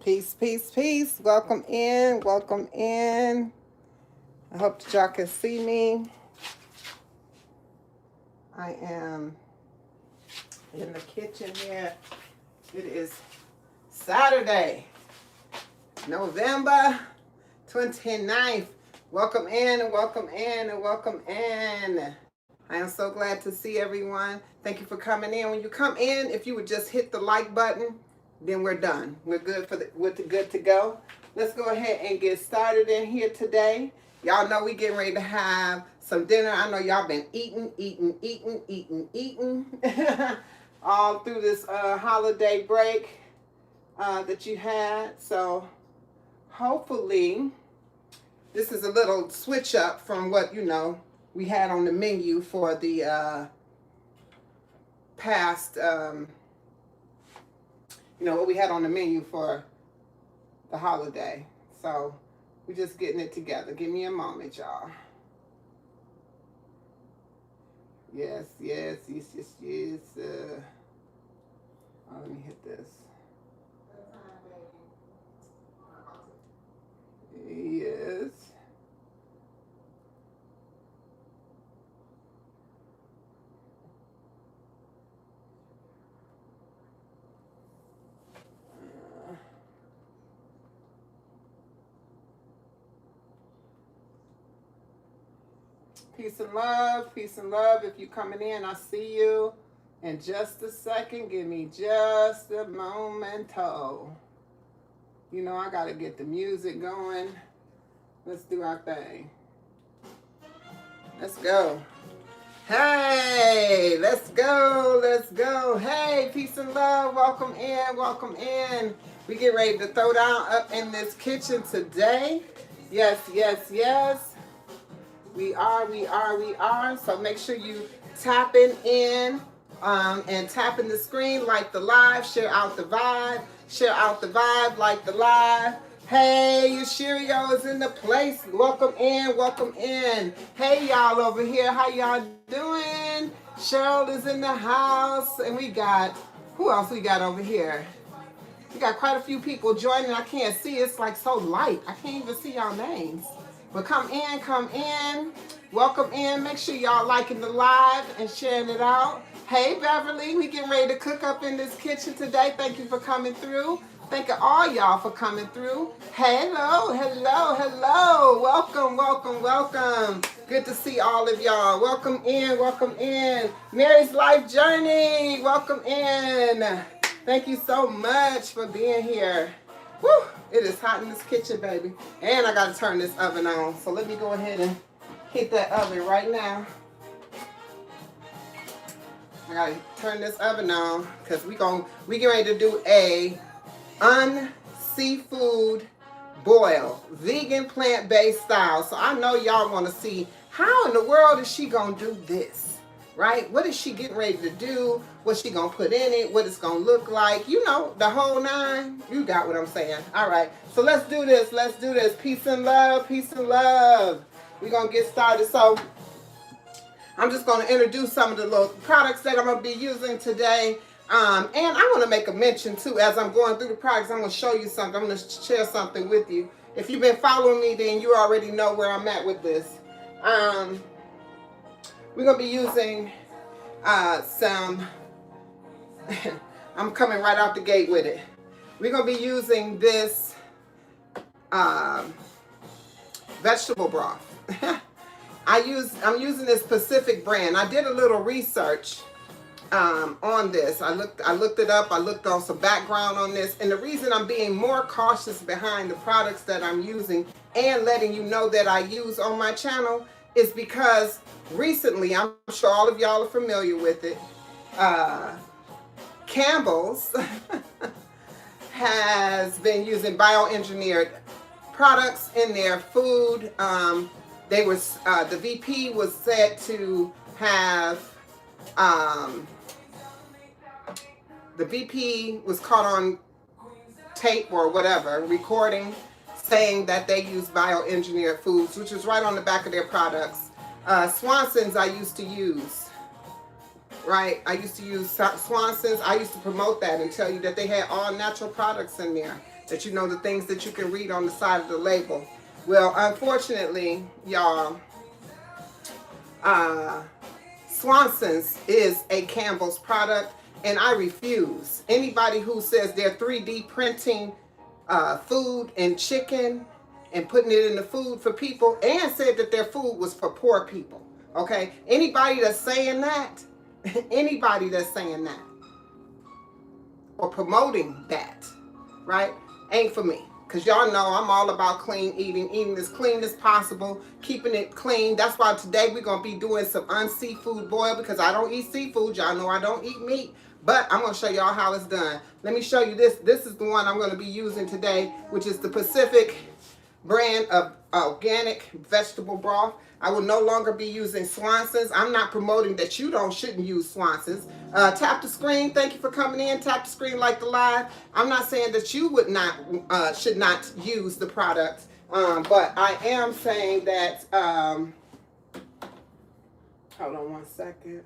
Peace, peace, peace. Welcome in. Welcome in. I hope that y'all can see me. I am in the kitchen here. It is Saturday, November 29th. Welcome in and welcome in and welcome in. I am so glad to see everyone. Thank you for coming in. When you come in, if you would just hit the like button, then we're done. We're good good to go. Let's go ahead and get started in here today. Y'all know we getting ready to have some dinner. I know y'all been eating all through this holiday break that you had. So hopefully this is a little switch up from what we had on the menu for the past. What we had on the menu for the holiday. So we're just getting it together. Give me a moment, y'all. Yes. Let me hit this. Yes. Peace and love, peace and love. If you're coming in, I see you. In just a second, give me just a momento. I got to get the music going. Let's do our thing. Let's go. Hey, let's go. Hey, peace and love. Welcome in. We get ready to throw down up in this kitchen today. Yes. We are. So make sure you tapping in and tapping the screen, like the live, share out the vibe, like the live. Hey, Yashirio is in the place. Welcome in. Hey, y'all over here. How y'all doing? Cheryl is in the house. And we got, who else we got over here? We got quite a few people joining. I can't see. It's like so light. I can't even see y'all names. But come in. Welcome in. Make sure y'all liking the live and sharing it out. Hey, Beverly, we getting ready to cook up in this kitchen today. Thank you for coming through. Thank you all y'all for coming through. Hello. Welcome. Good to see all of y'all. Welcome in. Mary's Life Journey. Welcome in. Thank you so much for being here. Woo! It is hot in this kitchen, baby. And I got to turn this oven on. So let me go ahead and hit that oven right now. I got to turn this oven on because we get ready to do a seafood boil, vegan plant-based style. So I know y'all want to see how in the world is she going to do this, right? What is she getting ready to do? What's she going to put in it? What it's going to look like? The whole nine. You got what I'm saying. All right. So let's do this. Peace and love. We're going to get started. So I'm just going to introduce some of the little products that I'm going to be using today. And I want to make a mention too, as I'm going through the products, I'm going to show you something. I'm going to share something with you. If you've been following me, then you already know where I'm at with this. We're going to be using some... I'm coming right out the gate with it. We're going to be using this vegetable broth. I'm using this Pacific brand. I did a little research on this. I looked it up. I looked on some background on this. And the reason I'm being more cautious behind the products that I'm using and letting you know that I use on my channel is because recently, I'm sure all of y'all are familiar with it, Campbell's has been using bioengineered products in their food. The VP was said to have, the VP was caught on tape or whatever, recording, saying that they use bioengineered foods, which is right on the back of their products. Swanson's I used to use. Right, I used to use Swanson's. I used to promote that and tell you that they had all natural products in there. that you know the things that you can read on the side of the label. Well, unfortunately, y'all, Swanson's is a Campbell's product, and I refuse. Anybody who says they're 3D printing food and chicken and putting it in the food for people and said that their food was for poor people, okay? Anybody that's saying that, anybody that's saying that or promoting that, right, ain't for me. Because y'all know I'm all about clean eating as clean as possible, keeping it clean. That's why today we're going to be doing some unseafood boil, because I don't eat seafood. Y'all know I don't eat meat. But I'm going to show y'all how it's done. Let me show you this. This is the one I'm going to be using today, which is the Pacific brand of organic vegetable broth. I will no longer be using Swanson's. I'm not promoting that you shouldn't use Swanson's. Tap the screen. Thank you for coming in. Tap the screen like the live. I'm not saying that you would not should not use the product, but I am saying that. Hold on one second.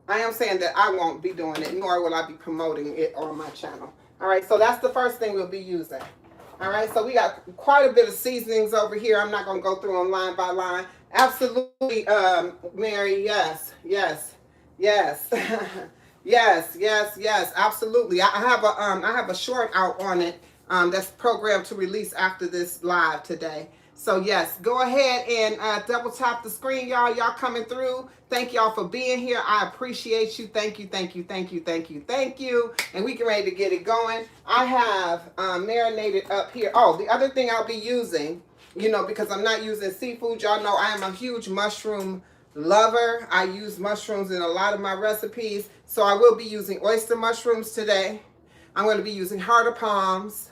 I am saying that I won't be doing it, nor will I be promoting it on my channel. All right, so that's the first thing we'll be using. All right, so we got quite a bit of seasonings over here. I'm not going to go through them line by line. Absolutely, Mary, yes, yes, yes, yes, yes, yes, absolutely. I have a short out on it that's programmed to release after this live today. So yes, go ahead and double tap the screen, y'all. Y'all coming through. Thank y'all for being here. I appreciate you. Thank you, thank you, thank you, thank you, thank you. And we get ready to get it going. I have marinated up here. Oh, the other thing I'll be using, you know, because I'm not using seafood. Y'all know I am a huge mushroom lover. I use mushrooms in a lot of my recipes. So I will be using oyster mushrooms today. I'm going to be using heart of palms.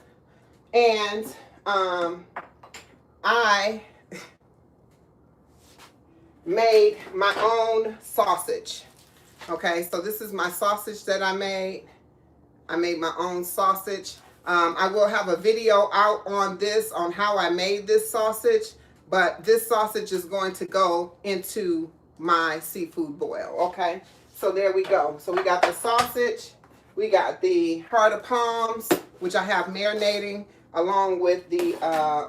And I made my own sausage. Okay, so this is my sausage that I made. I made my own sausage. I will have a video out on this, on how I made this sausage, but this sausage is going to go into my seafood boil, okay? So there we go. So we got the sausage, we got the heart of palms, which I have marinating, along with the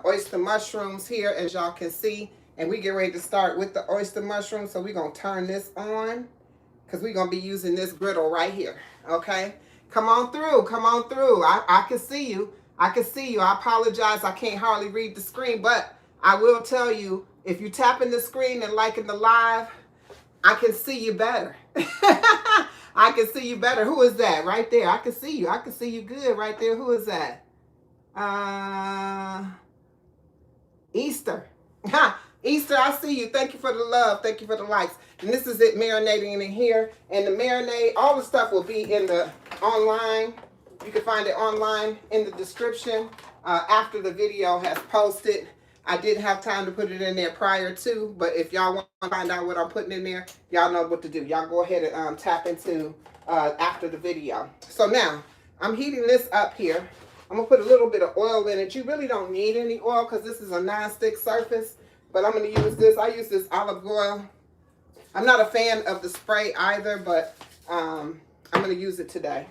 oyster mushrooms here, as y'all can see. And we get ready to start with the oyster mushrooms. So we're going to turn this on, because we're going to be using this griddle right here, okay? Come on through. Come on through. I can see you. I can see you. I apologize. I can't hardly read the screen, but I will tell you, if you tap in the screen and liking the live, I can see you better. I can see you better. Who is that? Right there. I can see you. I can see you good right there. Who is that? Easter. Easter, I see you. Thank you for the love. Thank you for the likes. And this is it marinating in here. And the marinade, all the stuff will be in the online. You can find it online in the description after the video has posted. I didn't have time to put it in there prior to, but if y'all want to find out what I'm putting in there, y'all know what to do. Y'all go ahead and tap into after the video. So now, I'm heating this up here. I'm going to put a little bit of oil in it. You really don't need any oil because this is a non-stick surface, but I'm going to use this. I use this olive oil. I'm not a fan of the spray either, but I'm going to use it today.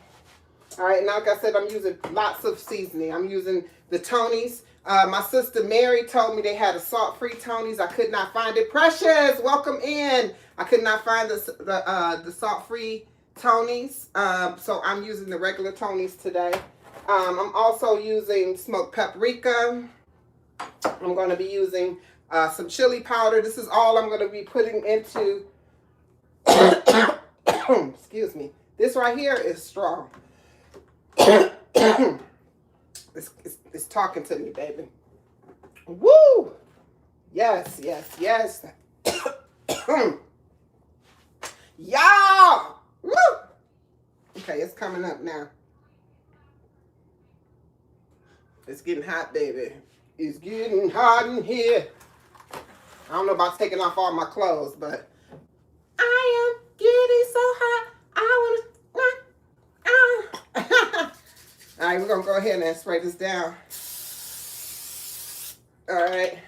All right, now like I said, I'm using lots of seasoning. I'm using the Tony's. My sister Mary told me they had a salt-free Tony's. I could not find it. Precious, welcome in. I could not find the salt-free Tony's, so I'm using the regular Tony's today. I'm also using smoked paprika. I'm going to be using some chili powder. This is all I'm going to be putting into. Excuse me. This right here is strong. It's talking to me, baby. Woo! Yes, yes, yes. Y'all! Woo! Okay, it's coming up now. It's getting hot, baby. It's getting hot in here. I don't know about taking off all my clothes, but I am getting so hot. I want to... All right, we're going to go ahead and spray this down. All right.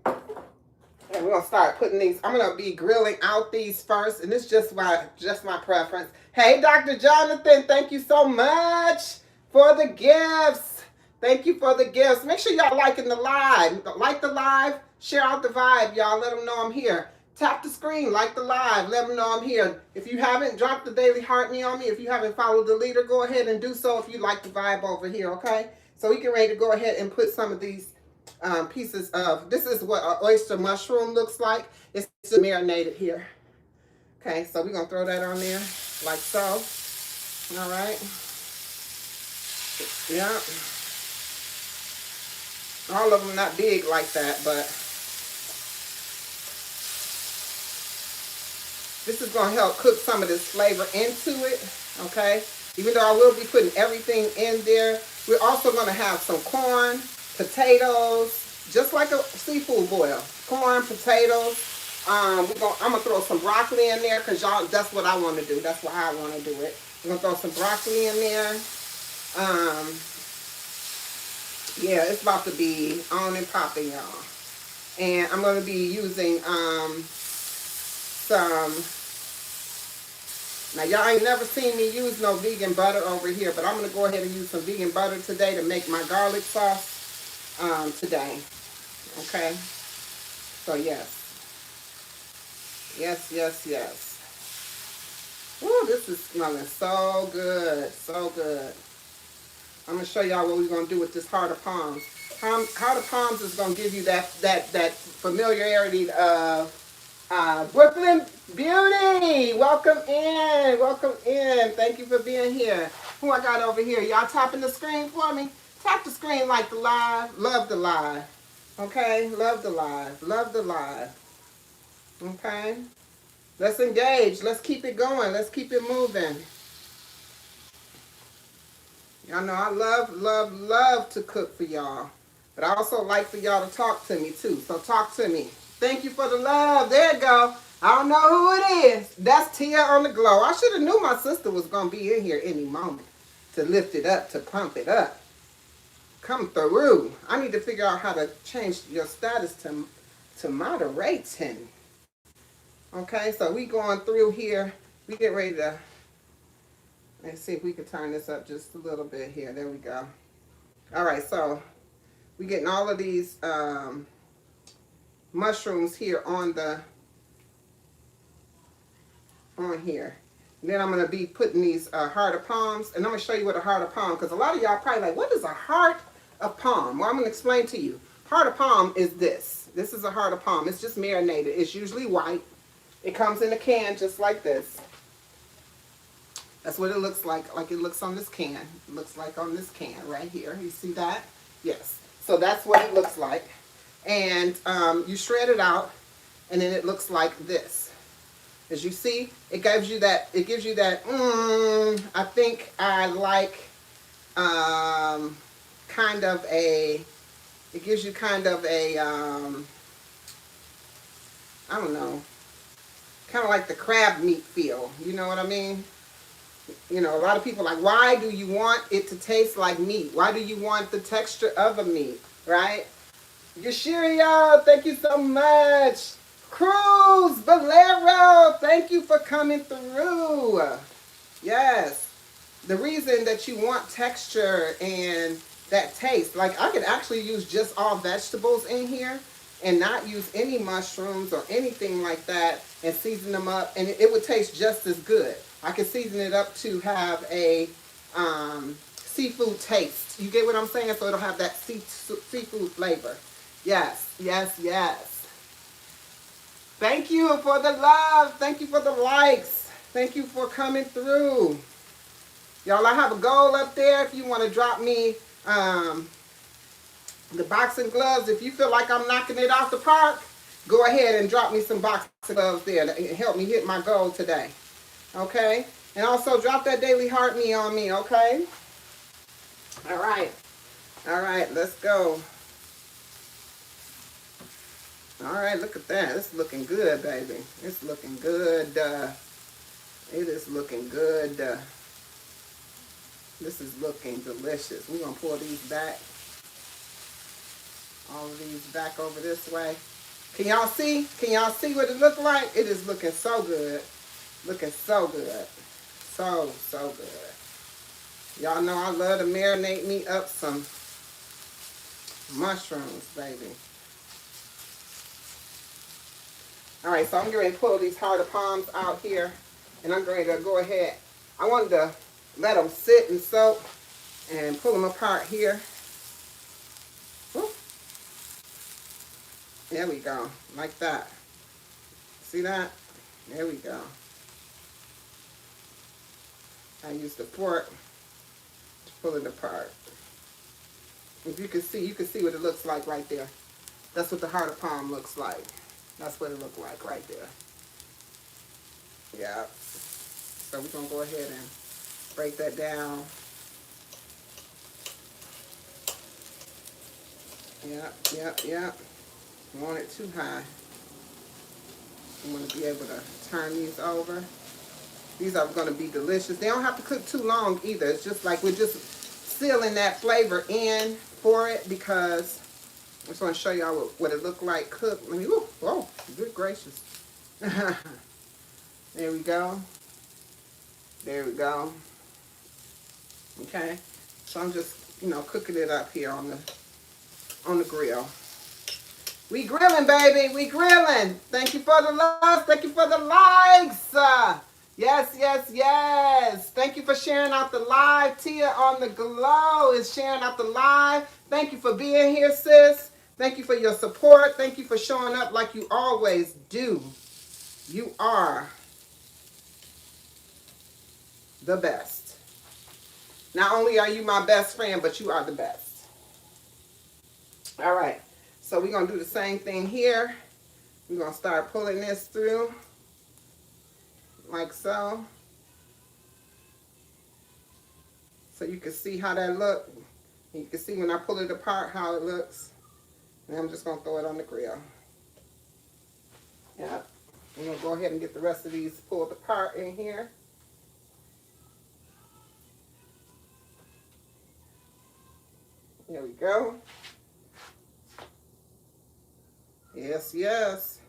And we're going to start putting these. I'm going to be grilling out these first, and this is just my preference. Hey, Dr. Jonathan, thank you so much. for the gifts. Thank you for the gifts. Make sure y'all liking the live. Like the live. Share out the vibe, y'all. Let them know I'm here. Tap the screen. Like the live. Let them know I'm here. If you haven't dropped the daily heart me on me, if you haven't followed the leader, go ahead and do so if you like the vibe over here, okay? So we get ready to go ahead and put some of these pieces of, this is what an oyster mushroom looks like. It's marinated here. Okay, so we're going to throw that on there like so. All right. Yeah. All of them not big like that, but this is going to help cook some of this flavor into it, okay? Even though I will be putting everything in there, we're also going to have some corn, potatoes, just like a seafood boil. Corn, potatoes. I'm going to throw some broccoli in there because y'all, that's what I want to do. That's how I want to do it. We're going to throw some broccoli in there. Yeah, it's about to be on and popping, y'all. And I'm going to be using some, now y'all ain't never seen me use no vegan butter over here, but I'm going to go ahead and use some vegan butter today to make my garlic sauce today. Okay? So yes. Yes, yes, yes. Woo, this is smelling so good. So good. I'm going to show y'all what we're going to do with this heart of palms. Heart of palms is going to give you that familiarity of Brooklyn Beauty. Welcome in. Welcome in. Thank you for being here. Who I got over here? Y'all tapping the screen for me? Tap the screen like the live. Love the live. Okay? Love the live. Love the live. Okay? Let's engage. Let's keep it going. Let's keep it moving. Y'all know I love to cook for y'all. But I also like for y'all to talk to me too. So talk to me. Thank you for the love. There you go. I don't know who it is. That's Tia on the glow. I should have knew my sister was going to be in here any moment to lift it up, to pump it up. Come through. I need to figure out how to change your status to moderating. Okay, so we going through here. We get ready to, let's see if we can turn this up just a little bit here. There we go. All right, so we getting all of these mushrooms here on here. And then I'm going to be putting these heart of palms, and I'm going to show you what a heart of palm, because a lot of y'all probably like, what is a heart of palm? Well, I'm going to explain to you. Heart of palm is this. This is a heart of palm. It's just marinated. It's usually white. It comes in a can just like this. That's what it looks like it looks on this can. It looks like on this can right here. You see that? Yes. So that's what it looks like. And you shred it out, and then it looks like this. As you see, it gives you that, I think I like kind of a, it gives you kind of a, I don't know, kind of like the crab meat feel. You know what I mean? You know, a lot of people are like, why do you want it to taste like meat? Why do you want the texture of a meat, right? Yashiria, thank you so much. Cruz, Valero, thank you for coming through. Yes. The reason that you want texture and that taste, like I could actually use just all vegetables in here and not use any mushrooms or anything like that and season them up, and it would taste just as good. I could season it up to have a seafood taste. You get what I'm saying? So it'll have that seafood flavor. Yes, yes, yes. Thank you for the love. Thank you for the likes. Thank you for coming through. Y'all, I have a goal up there. If you want to drop me the boxing gloves, if you feel like I'm knocking it off the park, go ahead and drop me some boxing gloves there to help me hit my goal today. Okay? And also drop that daily heart me on me, okay? All right. All right, let's go. All right, look at that. It's looking good, baby. It's looking good. It is looking good. This is looking delicious. We're going to pour these back. All of these back over this way. Can y'all see? Can y'all see what it looks like? It is looking so good. Looking so good. So good. Y'all know I love to marinate me up some mushrooms, baby. All right, so I'm going to pull these heart of palms out here, and I'm going to go ahead. I wanted to let them sit and soak and pull them apart here. Woo. There we go, like that. See that? There we go. I use the fork to pull it apart. If you can see what it looks like right there. That's what the heart of palm looks like. That's what it looks like right there. Yeah. So we're going to go ahead and break that down. Yeah. Don't want it too high. You want to be able to turn these over. These are going to be delicious. They don't have to cook too long either. It's just like we're just sealing that flavor in for it, because I just want to show y'all what it looked like cooked. Let me, whoa, good gracious. There we go. There we go. Okay. So I'm just, cooking it up here on the grill. We grilling, baby. We grilling. Thank you for the love. Thank you for the likes. Yes. Thank you for sharing out the live. Tia on the glow is sharing out the live. Thank you for being here, sis. Thank you for your support. Thank you for showing up like you always do. You are the best. Not only are you my best friend, but you are the best. All right. So we're going to do the same thing here. We're going to start pulling this through like so. So you can see how that looks. You can see when I pull it apart how it looks. And I'm just going to throw it on the grill. Yeah. I'm going to go ahead and get the rest of these pulled apart in here. There we go. Yes.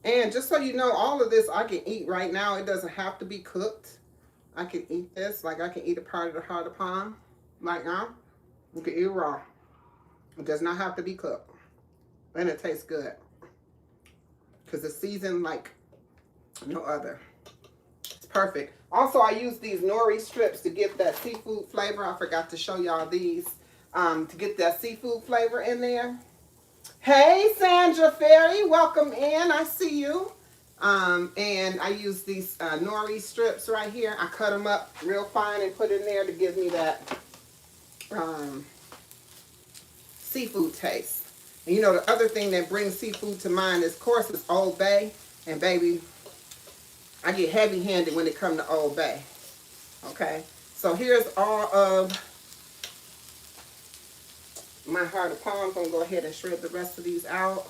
And just so you know, all of this I can eat right now. It doesn't have to be cooked. I can eat this. Like I can eat a part of the heart of palm right now. You can eat it raw. It does not have to be cooked. And it tastes good. Because it's seasoned like no other. It's perfect. Also, I use these nori strips to get that seafood flavor. I forgot to show y'all these. To get that seafood flavor in there. Hey, Sandra Ferry, welcome in. I see you. And I use these nori strips right here. I cut them up real fine and put in there to give me that seafood taste. And the other thing that brings seafood to mind, of course, is Old Bay. And baby, I get heavy-handed when it comes to Old Bay. Okay, so here's all of my heart of palm. I'm going to go ahead and shred the rest of these out.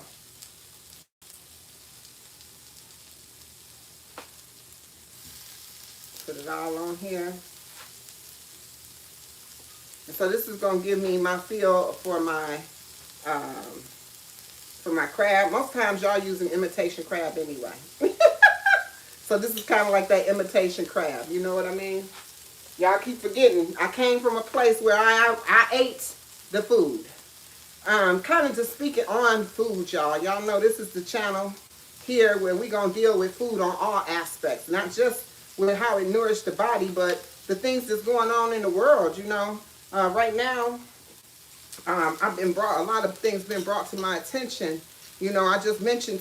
Put it all on here. And so this is going to give me my feel for my crab. Most times y'all using imitation crab anyway. So this is kind of like that imitation crab. You know what I mean? Y'all keep forgetting. I came from a place where I ate the food. Kind of just speaking on food, y'all. Y'all know this is the channel here where we're going to deal with food on all aspects. Not just with how it nourishes the body, but the things that's going on in the world, Right now, a lot of things been brought to my attention. I just mentioned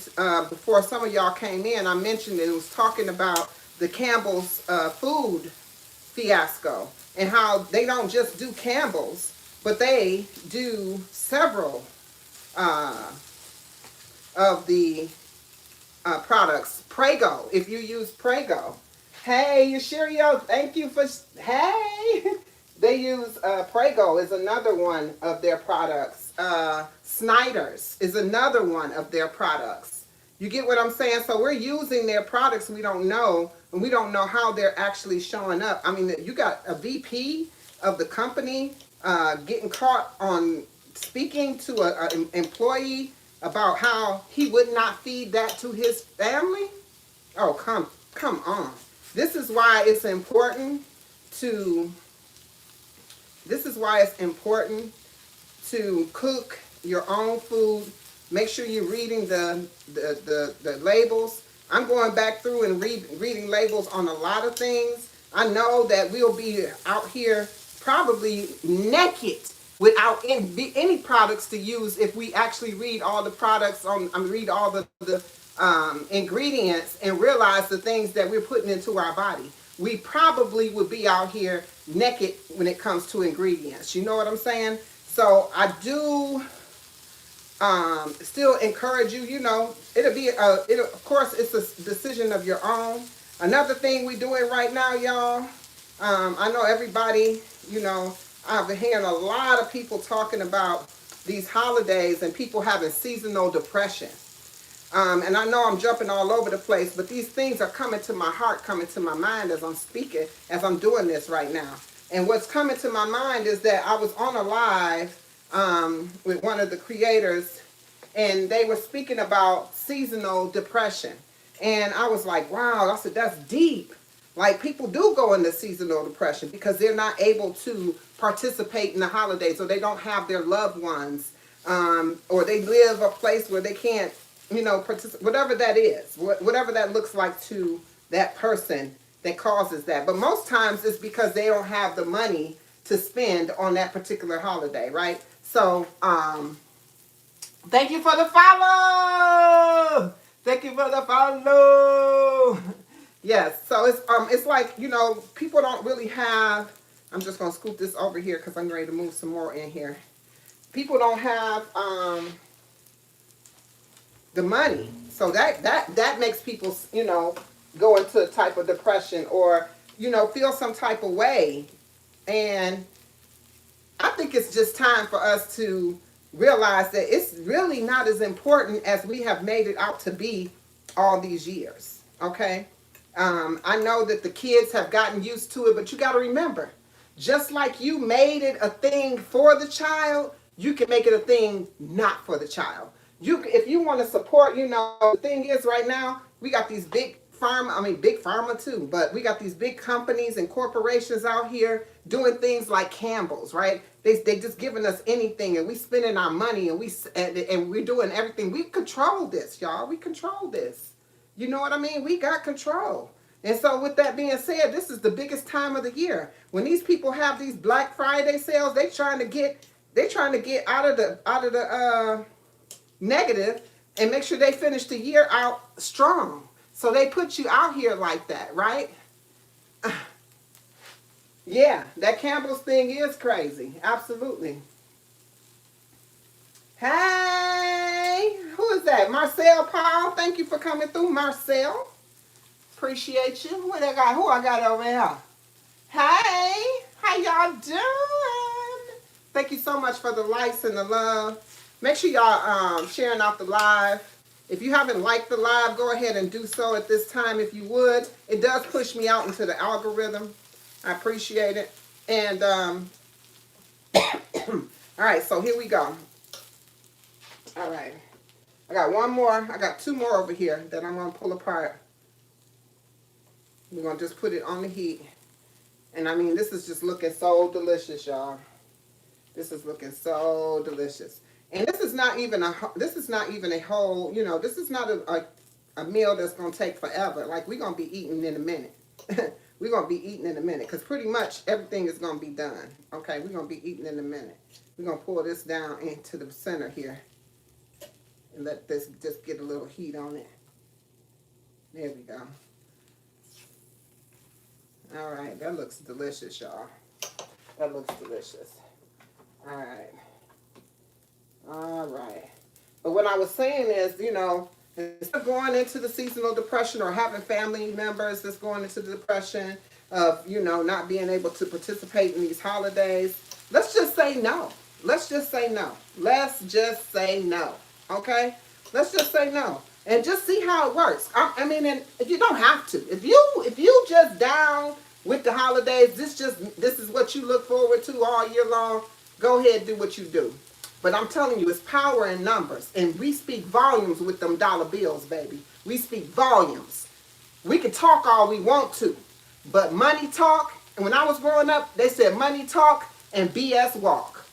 before some of y'all came in, I mentioned it was talking about the Campbell's food fiasco and how they don't just do Campbell's, but they do several of the products. Prego, if you use Prego. Hey, Yushirio, thank you for, hey. They use Prego is another one of their products. Snyder's is another one of their products. You get what I'm saying? So we're using their products we don't know, and we don't know how they're actually showing up. I mean, you got a VP of the company getting caught on speaking to an employee about how he would not feed that to his family. Oh, come on. This is why it's important to, this is why it's important to cook your own food. Make sure you're reading the labels. I'm going back through and reading labels on a lot of things. I know that we'll be out here probably naked without any products to use if we actually read all the products on, read all the ingredients and realize the things that we're putting into our body. We probably would be out here naked when it comes to ingredients. You know what I'm saying? So I do still encourage you, you know, of course, it's a decision of your own. Another thing we're doing right now, y'all, I know everybody, you know, I've been hearing a lot of people talking about these holidays and people having seasonal depression. And I know I'm jumping all over the place, but these things are coming to my heart, coming to my mind as I'm speaking, as I'm doing this right now. And what's coming to my mind is that I was on a live with one of the creators, and they were speaking about seasonal depression. And I was like, wow, I said, that's deep. Like, people do go into seasonal depression because they're not able to participate in the holidays, or they don't have their loved ones, or they live a place where they can't, you know, whatever that is, whatever that looks like to that person that causes that. But most times it's because they don't have the money to spend on that particular holiday, right? So, thank you for the follow. Thank you for the follow. Yes, so it's like, you know, people don't really have, I'm just going to scoop this over here because I'm ready to move some more in here. People don't have the money. So that makes people, you know, go into a type of depression, or, you know, feel some type of way. And I think it's just time for us to realize that it's really not as important as we have made it out to be all these years, okay? I know that the kids have gotten used to it, but you got to remember, just like you made it a thing for the child, you can make it a thing not for the child. If you want to support, you know, the thing is right now, we got these big big pharma too, but we got these big companies and corporations out here doing things like Campbell's, right? They just giving us anything, and we spending our money, and we're doing everything. We control this, y'all. We control this. You know what I mean? We got control. And so with that being said, this is the biggest time of the year. When these people have these Black Friday sales, they trying to get out of the negative and make sure they finish the year out strong. So they put you out here like that, right? Yeah, that Campbell's thing is crazy. Absolutely. Hey, who is that? Marcel Paul. Thank you for coming through, Marcel. Appreciate you. Who I got over here? Hey, how y'all doing? Thank you so much for the likes and the love. Make sure y'all sharing out the live. If you haven't liked the live, go ahead and do so at this time if you would. It does push me out into the algorithm. I appreciate it. And all right, so here we go. All right. I got one more. I got two more over here that I'm going to pull apart. We're going to just put it on the heat. And I mean, this is just looking so delicious, y'all. This is looking so delicious. And this is not even a whole, you know, this is not a meal that's going to take forever. Like, we're going to be eating in a minute. We're going to be eating in a minute because pretty much everything is going to be done. Okay, we're going to be eating in a minute. We're going to pull this down into the center here and let this just get a little heat on it. There we go. All right, that looks delicious, y'all. That looks delicious. All right. All right. But what I was saying is, you know, instead of going into the seasonal depression or having family members that's going into the depression of, you know, not being able to participate in these holidays, let's just say no. Let's just say no. Let's just say no. Okay? Let's just say no. And just see how it works. I mean, and you don't have to. If you just down with the holidays, this is what you look forward to all year long, go ahead and do what you do. But I'm telling you, it's power in numbers. And we speak volumes with them dollar bills, baby. We speak volumes. We can talk all we want to. But money talk when I was growing up, they said money talk and BS walk.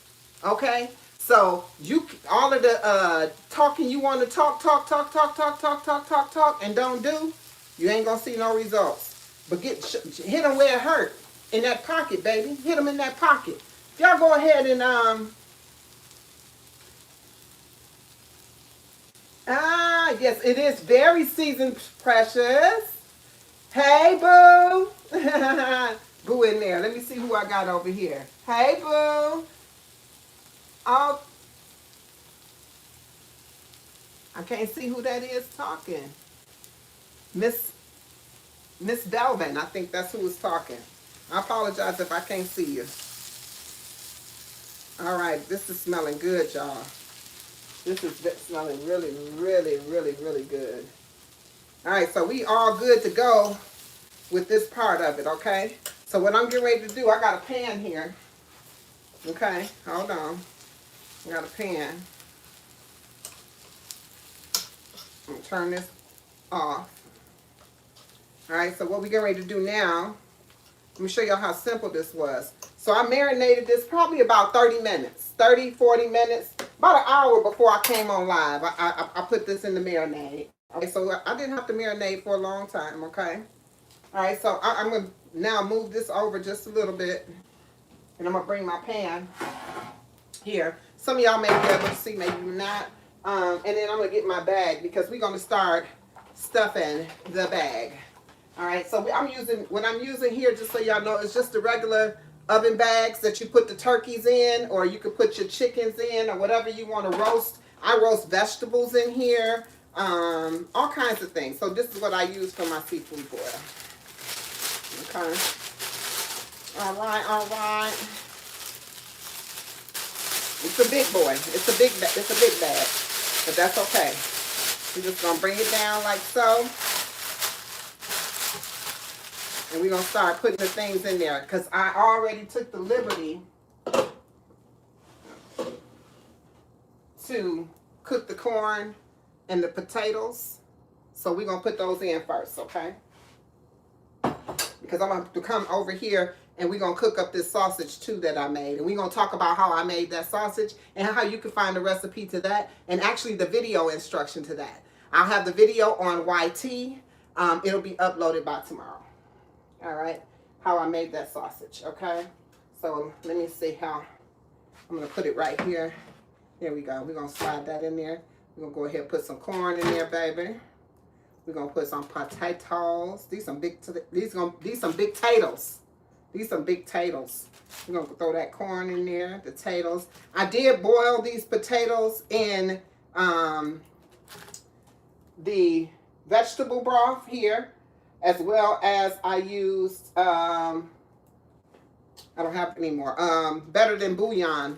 Okay? So you all of the talking you want to talk, and don't do, you ain't gonna see no results. But hit them where it hurt, in that pocket, baby. Hit them in that pocket. Y'all go ahead and yes, it is very seasoned, precious. Hey, boo. Boo in there. Let me see who I got over here. Hey, boo. Oh, I can't see who that is talking. Miss Delvin. I think that's who is talking. I apologize if I can't see you. All right, this is smelling good, y'all. This is smelling really, really, really, really good. All right, so we all good to go with this part of it, okay? So what I'm getting ready to do, I got a pan here. Okay, hold on. I got a pan. I'm gonna turn this off. All right, so what we're getting ready to do now, let me show y'all how simple this was. So I marinated this probably about 30 minutes, 30, 40 minutes, about an hour before I came on live. I put this in the marinade. Okay, so I didn't have to marinate for a long time, okay? All right, so I'm going to now move this over just a little bit, and I'm going to bring my pan here. Some of y'all may be able to see, maybe not. And then I'm going to get my bag because we're going to start stuffing the bag. All right, so what I'm using here, just so y'all know, is just the regular oven bags that you put the turkeys in, or you could put your chickens in, or whatever you want to roast. I roast vegetables in here, all kinds of things. So this is what I use for my seafood boil. Okay. All right, all right. It's a big boy. It's a big bag, but that's okay. We're just gonna bring it down like so. And we're going to start putting the things in there because I already took the liberty to cook the corn and the potatoes. So we're going to put those in first, okay? Because I'm going to come over here and we're going to cook up this sausage too that I made. And we're going to talk about how I made that sausage and how you can find the recipe to that and actually the video instruction to that. I'll have the video on YT. It'll be uploaded by tomorrow. All right, how I made that sausage, okay? So let me see how, I'm gonna put it right here. There we go, we're gonna slide that in there. We're gonna go ahead and put some corn in there, baby. We're gonna put some potatoes. These some big potatoes. These some big potatoes. We're gonna throw that corn in there, the potatoes. I did boil these potatoes in the vegetable broth here, as well as I used, I don't have any more, Better Than Bouillon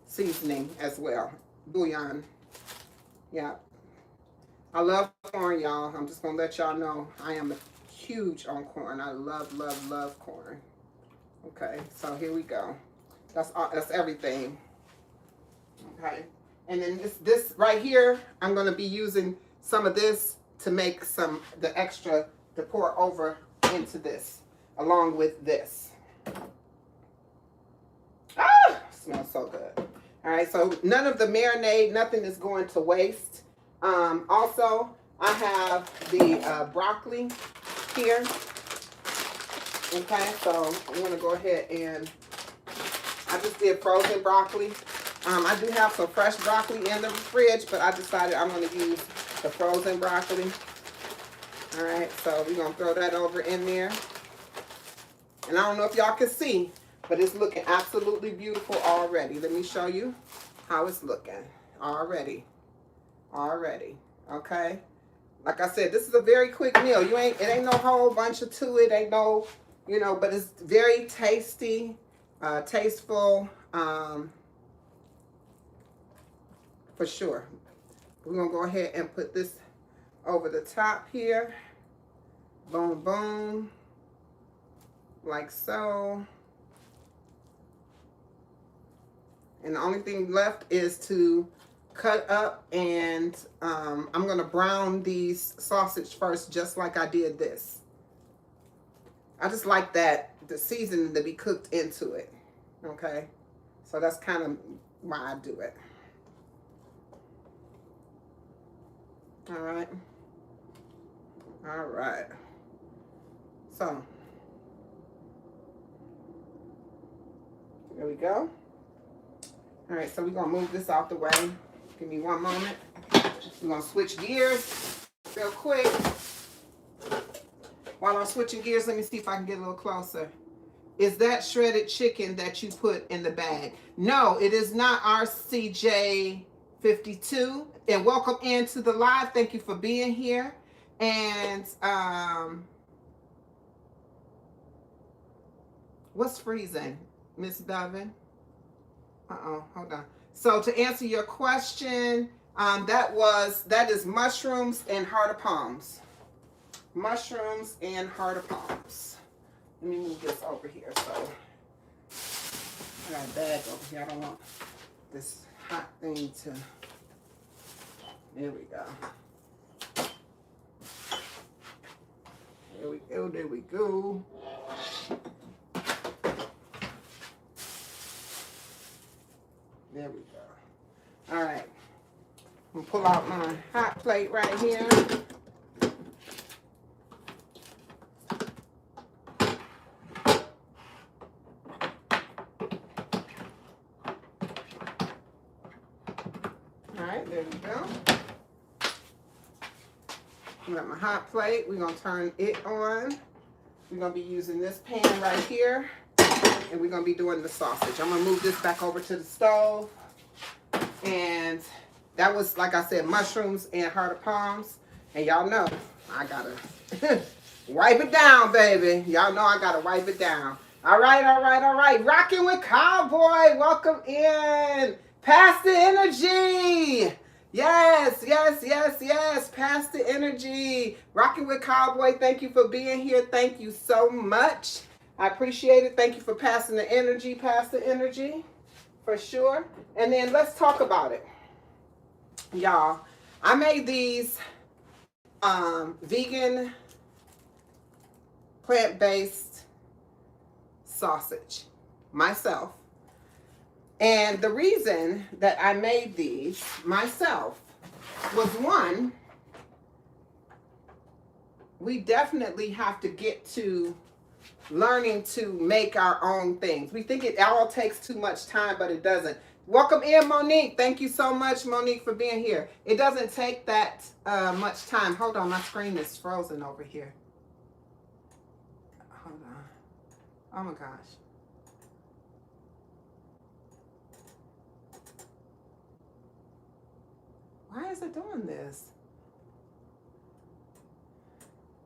seasoning as well. Bouillon. Yeah. I love corn, y'all. I'm just going to let y'all know I am huge on corn. I love, love, love corn. Okay, so here we go. That's everything. Okay. And then this right here, I'm going to be using some of this to make the extra to pour over into this, along with this. Ah, smells so good. All right, so none of the marinade, nothing is going to waste. Also, I have the broccoli here. Okay, so I'm gonna go ahead and I just did frozen broccoli. I do have some fresh broccoli in the fridge, but I decided I'm gonna use the frozen broccoli. All right, so we're gonna throw that over in there. And I don't know if y'all can see, but it's looking absolutely beautiful already. Let me show you how it's looking already. Okay? Like I said, this is a very quick meal. It ain't no whole bunch of to it, ain't no, but it's very tasty, tasteful, for sure. We're gonna go ahead and put this over the top here. Boom, boom. Like so. And the only thing left is to cut up, and I'm going to brown these sausage first, just like I did this. I just like that, the seasoning to be cooked into it. Okay. So that's kind of why I do it. All right. All right. So, there we go. All right, so we're going to move this out the way. Give me one moment. We're going to switch gears real quick. While I'm switching gears, let me see if I can get a little closer. Is that shredded chicken that you put in the bag? No, it is not RCJ52. And welcome into the live. Thank you for being here. And what's freezing, Miss Bevin? Hold on. So to answer your question, that is mushrooms and heart of palms. Mushrooms and heart of palms. Let me move this over here. So I got a bag over here. I don't want this hot thing to. There we go. There we go. There we go. There we go. All right. I'm gonna pull out my hot plate right here. All right, there we go. I got my hot plate. We're gonna turn it on. We're gonna be using this pan right here. And we're going to be doing the sausage. I'm going to move this back over to the stove. And that was, like I said, mushrooms and heart of palms. And y'all know, I got to wipe it down, baby. Y'all know I got to wipe it down. All right, all right, all right. Rocking with Cowboy. Welcome in. Pass the energy. Yes, yes, yes, yes. Pass the energy. Rocking with Cowboy. Thank you for being here. Thank you so much. I appreciate it. Thank you for passing the energy. Pass the energy for sure. And then let's talk about it. Y'all, I made these vegan plant-based sausage myself. And the reason that I made these myself was, one, we definitely have to get to learning to make our own things. We think it all takes too much time, but it doesn't. Welcome in, Monique. Thank you so much, Monique, for being here. It doesn't take that much time. Hold on, my screen is frozen over here. Hold on. Oh my gosh. Why is it doing this?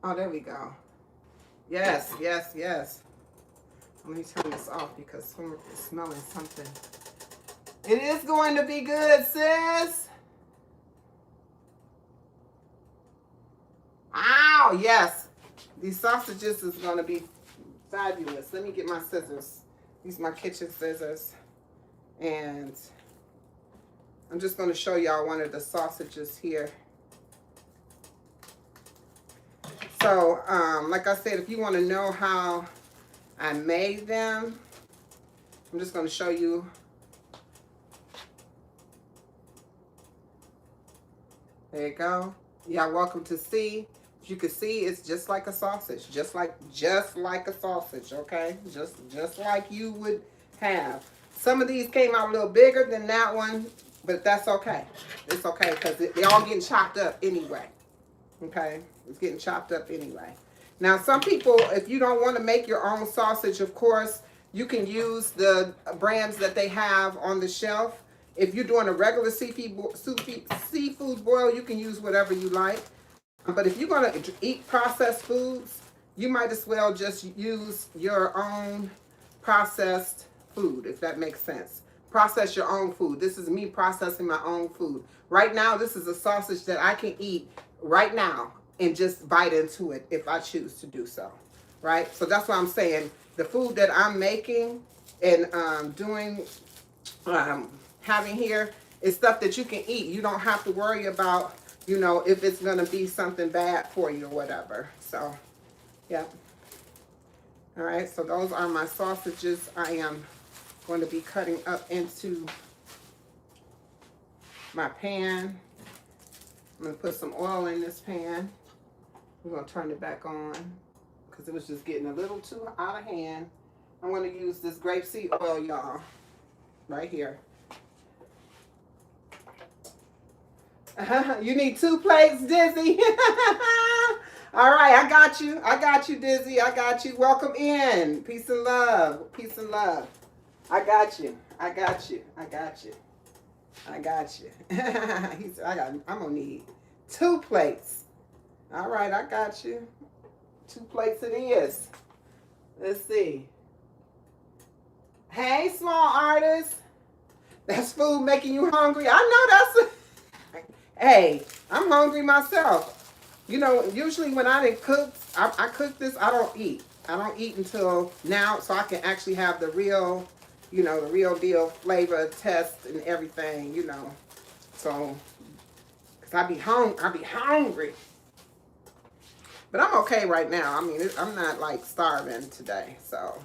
Oh, there we go. Yes, yes, yes. Let me turn this off because someone is smelling something. It is going to be good, sis. Ow, yes. These sausages is going to be fabulous. Let me get my scissors. These are my kitchen scissors. And I'm just going to show y'all one of the sausages here. So, like I said, if you want to know how I made them, I'm just going to show you. There you go. Y'all welcome to see. As you can see, it's just like a sausage, just like a sausage, okay? Just like you would have. Some of these came out a little bigger than that one, but that's okay. It's okay because they're all getting chopped up anyway. Okay, it's getting chopped up anyway. Now, some people, if you don't want to make your own sausage, of course, you can use the brands that they have on the shelf. If you're doing a regular seafood boil, you can use whatever you like. But if you're going to eat processed foods, you might as well just use your own processed food, if that makes sense. Process your own food. This is me processing my own food. Right now, this is a sausage that I can eat right now and just bite into it if I choose to do so, right? So that's what I'm saying. The food that I'm making and having here is stuff that you can eat. You don't have to worry about, you know, if it's going to be something bad for you or whatever. So, yeah. All right, so those are my sausages. I am going to be cutting up into my pan. I'm going to put some oil in this pan. We're going to turn it back on because it was just getting a little too out of hand. I'm going to use this grapeseed oil, y'all, right here. You need 2 plates, Dizzy. All right, I got you. I got you, Dizzy. I got you. Welcome in. Peace and love. Peace and love. I got you. I got you. I got you. I got you. I'm gonna need 2 plates. All right, I got you. 2 plates it is. Let's see. Hey, small artist. That's food making you hungry. I know that's. Hey, I'm hungry myself. You know, usually when I didn't cook, I cook this, I don't eat. I don't eat until now, so I can actually have the real, you know, the real deal flavor test and everything, you know. So, cause I be hungry. But I'm okay right now. I mean, I'm not like starving today, so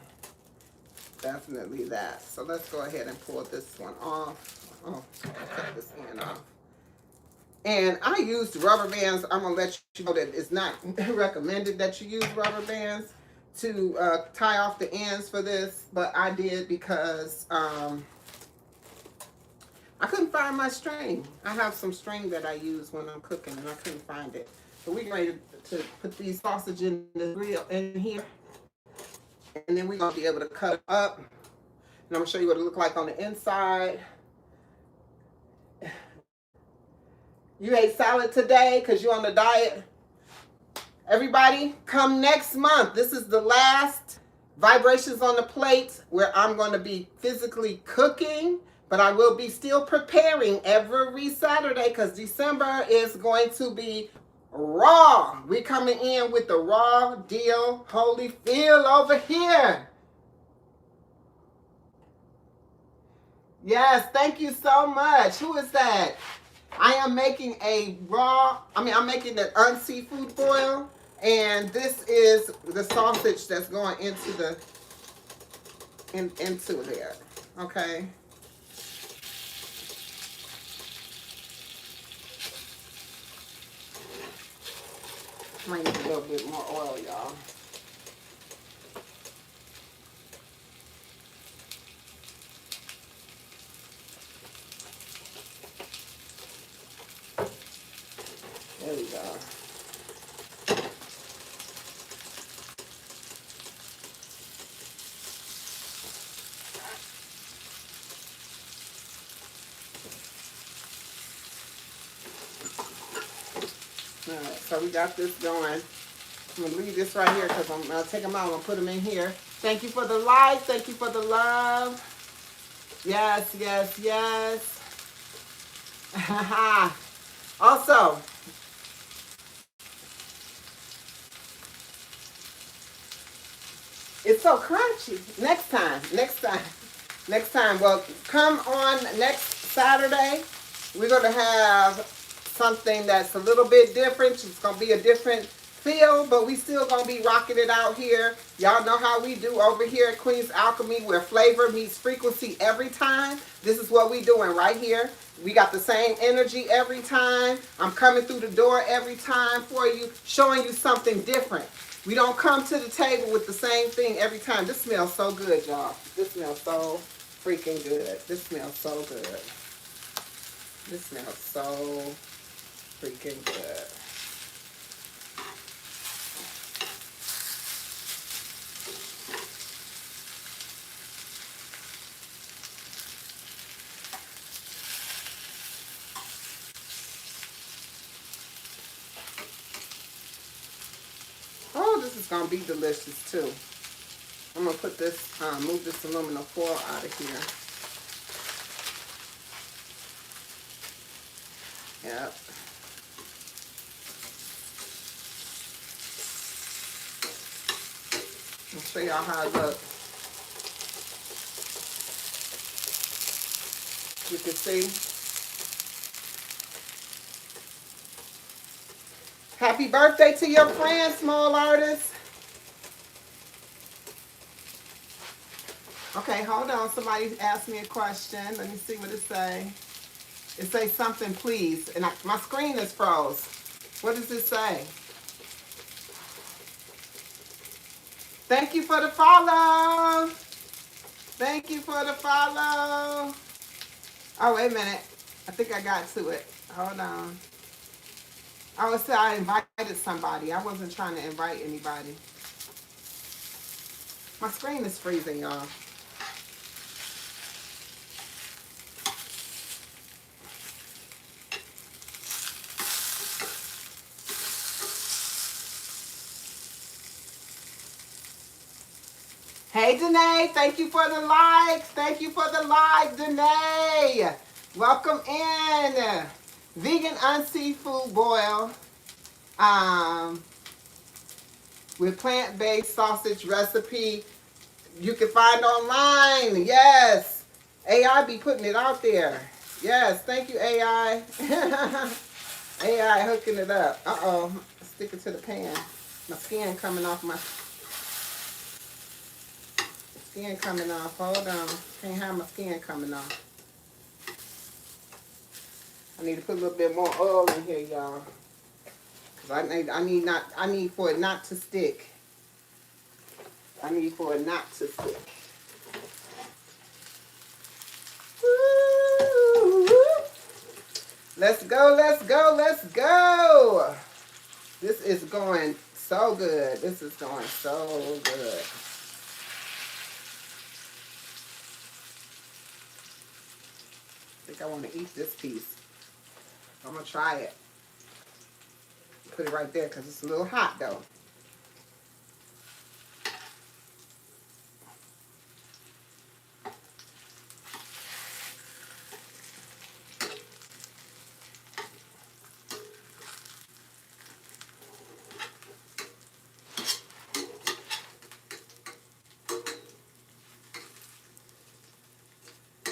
definitely that. So let's go ahead and pull this one off. Oh, I'll cut this end off. And I used rubber bands. I'm going to let you know that it's not recommended that you use rubber bands to tie off the ends for this. But I did because I couldn't find my string. I have some string that I use when I'm cooking and I couldn't find it. So we're ready to put these sausage in the grill in here. And then we're going to be able to cut it up. And I'm going to show you what it looks like on the inside. You ate salad today because you're on the diet. Everybody, come next month. This is the last Vibrations on the Plate where I'm going to be physically cooking, but I will be still preparing every Saturday because December is going to be raw. We're coming in with the raw deal, holy feel over here. Yes, thank you so much. Who is that? I am making I'm making the unseafood boil, and this is the sausage that's going into into there. Okay. Might need a little bit more oil, y'all. There we go. All right, so we got this going. I'm going to leave this right here because I'm going to take them out. I'm going to put them in here. Thank you for the like. Thank you for the love. Yes, yes, yes. Also, it's so crunchy. Next time. Well, come on next Saturday. We're going to have something that's a little bit different. It's going to be a different feel, but we still going to be rocking it out here. Y'all know how we do over here at Queen's Alchemy, where flavor meets frequency every time. This is what we doing right here. We got the same energy every time. I'm coming through the door every time for you, showing you something different. We don't come to the table with the same thing every time. This smells so good, y'all. This smells so freaking good. This smells so good. This smells so freaking good. Oh, this is going to be delicious too. I'm going to put this, move this aluminum foil out of here. Yep. I'll show y'all how it looks. You can see. Happy birthday to your friend, small artist. Okay, hold on. Somebody asked me a question. Let me see what it say. It say something, please. And my screen is froze. What does it say? Thank you for the follow. Thank you for the follow. Oh, wait a minute. I think I got to it. Hold on. I would say I invited somebody. I wasn't trying to invite anybody. My screen is freezing, y'all. Hey, Danae, thank you for the like. Thank you for the like, Danae. Welcome in. Vegan unseafood boil with plant-based sausage recipe you can find online. Yes. AI be putting it out there. Yes, thank you, AI. AI hooking it up. Uh-oh, sticking to the pan. My skin coming off Hold on. Can't have my skin coming off. I need to put a little bit more oil in here, y'all. Cause I need for it not to stick. I need for it not to stick. Woo! Let's go, let's go, let's go. This is going so good. This is going so good. I think I want to eat this piece. I'm going to try it. Put it right there because it's a little hot though.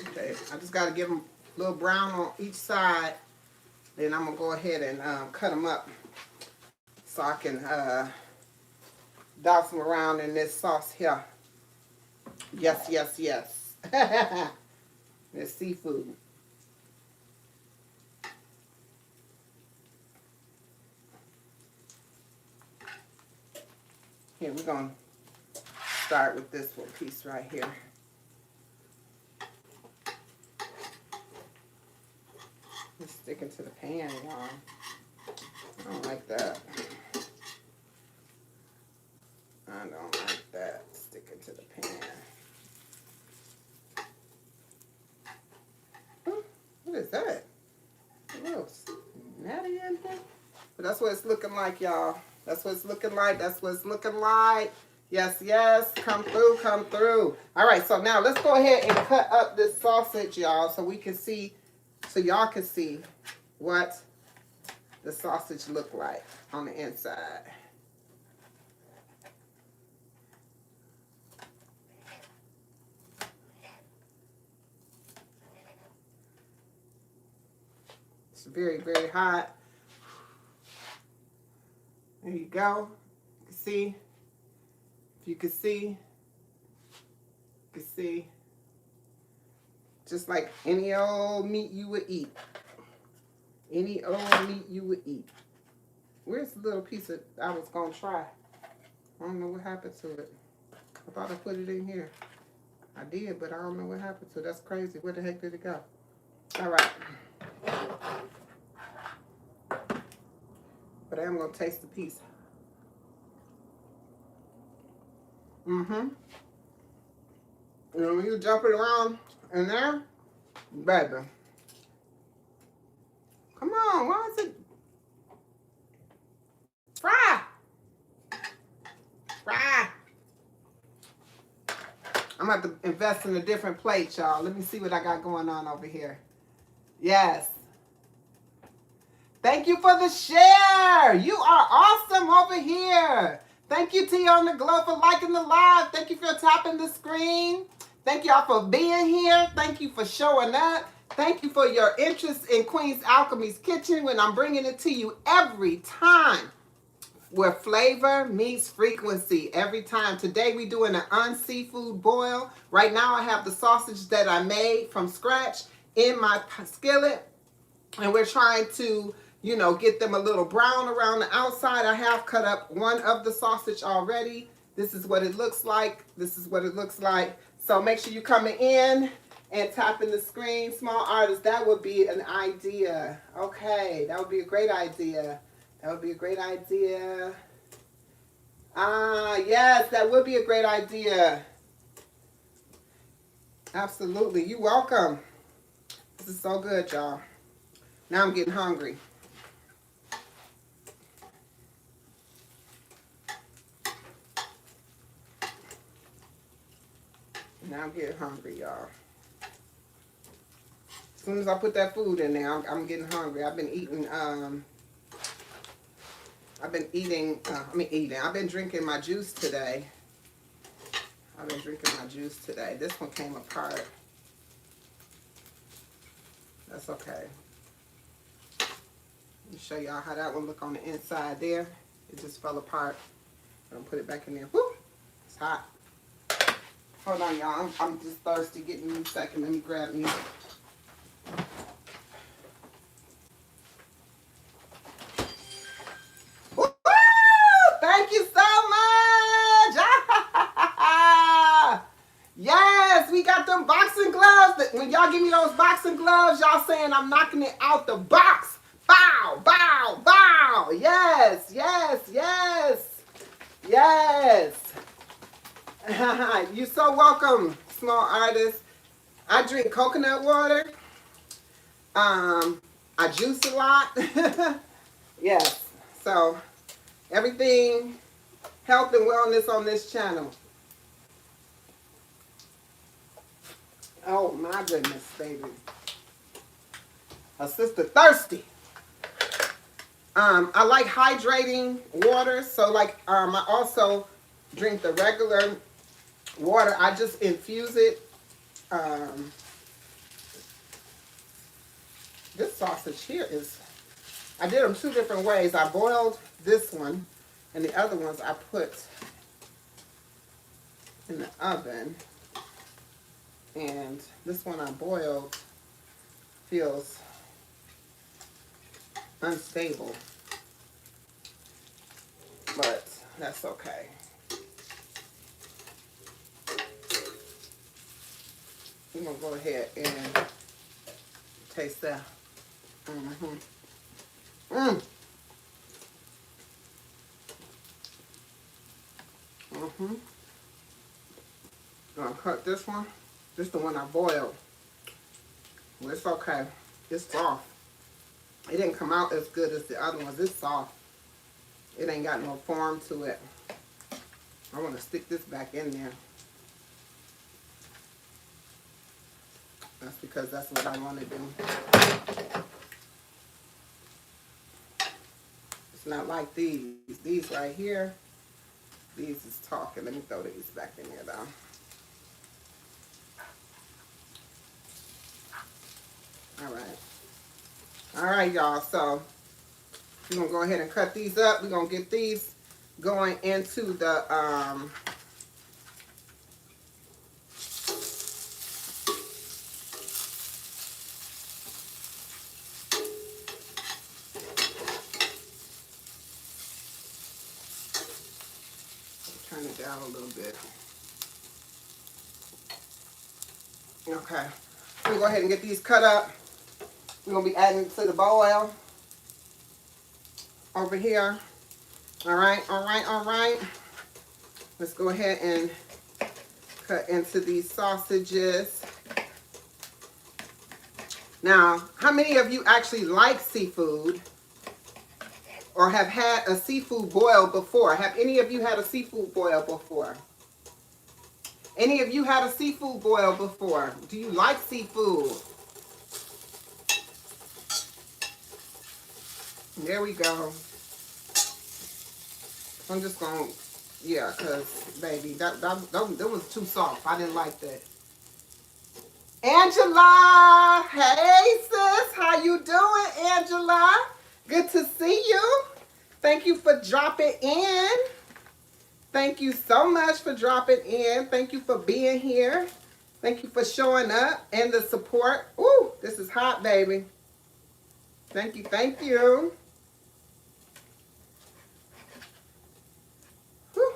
Okay, I just got to give them a little brown on each side. Then I'm going to go ahead and cut them up so I can douse them around in this sauce here. Yes, yes, yes. This seafood. Here, we're going to start with this one piece right here. It's sticking to the pan, y'all. I don't like that. I don't like that sticking to the pan. What is that? A little natty in there? But that's what it's looking like, y'all. That's what it's looking like. That's what it's looking like. Yes, yes. Come through, come through. All right, so now let's go ahead and cut up this sausage, y'all, so we can see, so y'all can see what the sausage look like on the inside. It's very, very hot. There you go. You can see. If you can see, you can see. Just like any old meat you would eat. Any old meat you would eat. Where's the little piece that I was going to try? I don't know what happened to it. I thought I put it in here. I did, but I don't know what happened to it. That's crazy. Where the heck did it go? All right. But I am going to taste the piece. Mm-hmm. You know, when you jump it around in there, baby. Come on, why is it? Fry! Fry! I'm going to have to invest in a different plate, y'all. Let me see what I got going on over here. Yes. Thank you for the share. You are awesome over here. Thank you, T on the Glow, for liking the live. Thank you for tapping the screen. Thank y'all for being here. Thank you for showing up. Thank you for your interest in Queen's Alchemy's Kitchen when I'm bringing it to you every time. where flavor meets frequency every time. Today we doing an unseafood boil. Right now I have the sausage that I made from scratch in my skillet, and we're trying to, you know, get them a little brown around the outside. I have cut up one of the sausage already. This is what it looks like. This is what it looks like. So make sure you're coming in and tapping the screen. Small artists, that would be an idea. Okay, that would be a great idea. That would be a great idea. Ah, yes, that would be a great idea. Absolutely. You're welcome. This is so good, y'all. Now I'm getting hungry. Now I'm getting hungry, y'all. As soon as I put that food in there, I'm getting hungry. I've been eating, I've been drinking my juice today. This one came apart. That's okay. Let me show y'all how that one look on the inside there. It just fell apart. I'm gonna put it back in there. Woo! It's hot. Hold on, y'all. I'm just thirsty. Give me a second. Let me grab me. Woo! Thank you so much. Yes, we got them boxing gloves. When y'all give me those boxing gloves, y'all saying I'm knocking it out the box. Bow, bow, bow. Yes, yes, yes, yes. You're so welcome, small artist. I drink coconut water. I juice a lot. Yes. So everything health and wellness on this channel. Oh my goodness, baby. A sister thirsty. I like hydrating water, so like I also drink the regular water. I just infuse it. This sausage here is, I did them two different ways. I boiled this one, and the other ones I put in the oven. And this one I boiled feels unstable, but that's okay. I'm gonna go ahead and taste that. Gonna cut this one. This is the one I boiled. Well, it's okay. It's soft. It didn't come out as good as the other ones. It's soft. It ain't got no form to it. I want to stick this back in there. That's because that's what I want to do. It's not like these. These right here, these is talking. Let me throw these back in there though. All right, y'all. So we're gonna go ahead and cut these up. We're gonna get these going into the turn it down a little bit. Okay, so we'll go ahead and get these cut up. We're gonna be adding to the boil over here. All right, all right, all right. Let's go ahead and cut into these sausages. Now, how many of you actually like seafood or have had a seafood boil before? Have any of you had a seafood boil before? Any of you had a seafood boil before? Do you like seafood? There we go. I'm just going to, yeah, because, baby, that was too soft. I didn't like that. Angela! Hey, sis. How you doing, Angela? Good to see you. Thank you for dropping in. Thank you so much for dropping in. Thank you for being here. Thank you for showing up and the support. Ooh, this is hot, baby. Thank you, thank you. Woo,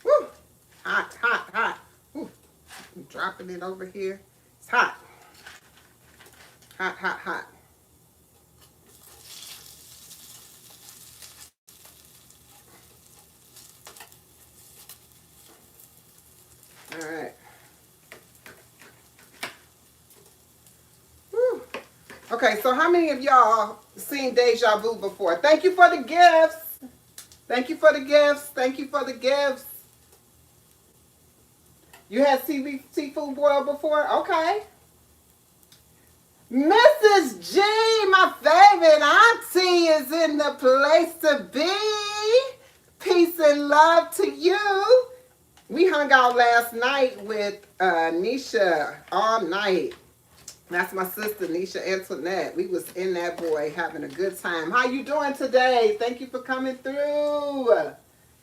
woo. Hot, hot, hot. Ooh, I'm dropping it over here. It's hot. Hot, hot, hot. All right. Woo. Okay, so how many of y'all seen Deja Vu before? Thank you for the gifts. Thank you for the gifts. Thank you for the gifts. You had seafood boil before? Okay. Mrs. G, my favorite auntie, is in the place to be. Peace and love to you. We hung out last night with Nisha all night. That's my sister, Nisha Antoinette. We was in that boy having a good time. How you doing today? Thank you for coming through.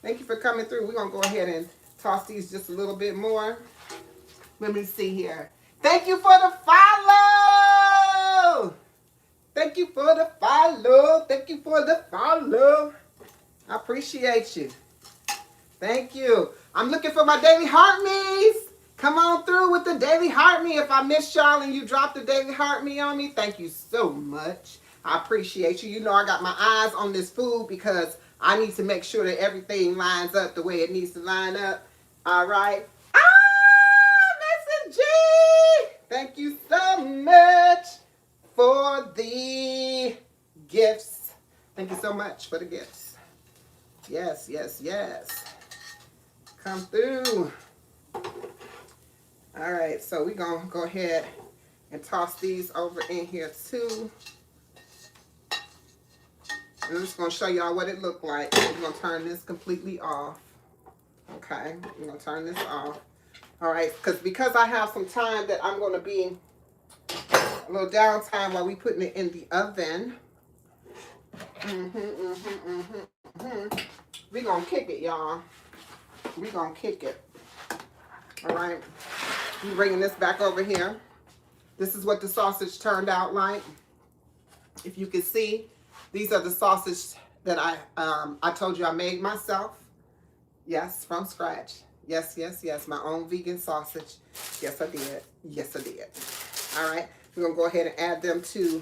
Thank you for coming through. We're going to go ahead and toss these just a little bit more. Let me see here. Thank you for the follow. Thank you for the follow. Thank you for the follow. I appreciate you. Thank you. I'm looking for my daily heart me's. Come on through with the daily heart me. If I missed y'all and you dropped the daily heart me on me, thank you so much. I appreciate you. You know I got my eyes on this food because I need to make sure that everything lines up the way it needs to line up. All right. Mrs. G! Thank you so much for the gifts. Thank you so much for the gifts. Yes, yes, yes. Come through. All right, so we're going to go ahead and toss these over in here too. And I'm just going to show y'all what it looked like. We're going to turn this completely off. Okay, we're going to turn this off. All right, because I have some time that I'm going to be a little downtime while we putting it in the oven. We're going to kick it, y'all. We're going to kick it. All right. I'm bringing this back over here. This is what the sausage turned out like. If you can see, these are the sausage that I told you I made myself. Yes, from scratch. Yes, yes, yes. My own vegan sausage. Yes, I did. Yes, I did. All right. We're going to go ahead and add them to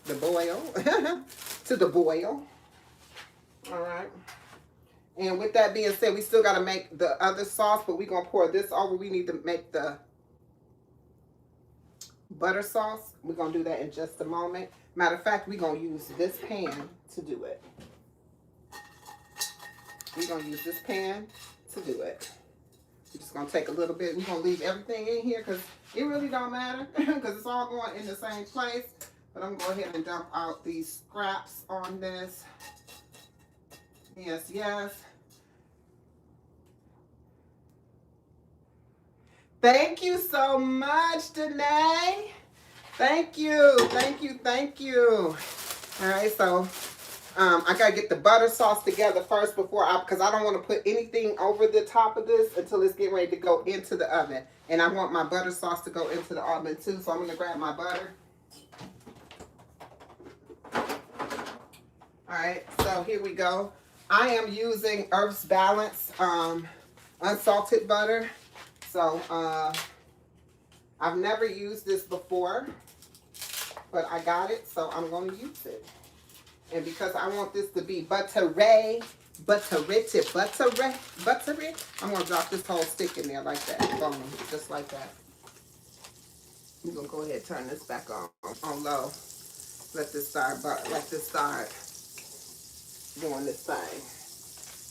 the boil. To the boil. All right. And with that being said, we still got to make the other sauce, but we're going to pour this over. We need to make the butter sauce. We're going to do that in just a moment. Matter of fact, we're going to use this pan to do it. We're going to use this pan to do it. We're just going to take a little bit. We're going to leave everything in here because it really don't matter because it's all going in the same place. But I'm going to go ahead and dump out these scraps on this. Yes, yes. Thank you so much, Danae. Thank you, thank you, thank you. All right, so I gotta get the butter sauce together first because I don't want to put anything over the top of this until it's getting ready to go into the oven. And I want my butter sauce to go into the oven too, so I'm gonna grab my butter. All right, so here we go. I am using Earth's Balance unsalted butter. So, I've never used this before, but I got it, so I'm going to use it. And because I want this to be buttery, I'm going to drop this whole stick in there like that, boom, just like that. I'm going to go ahead and turn this back on low. Let this start doing this thing.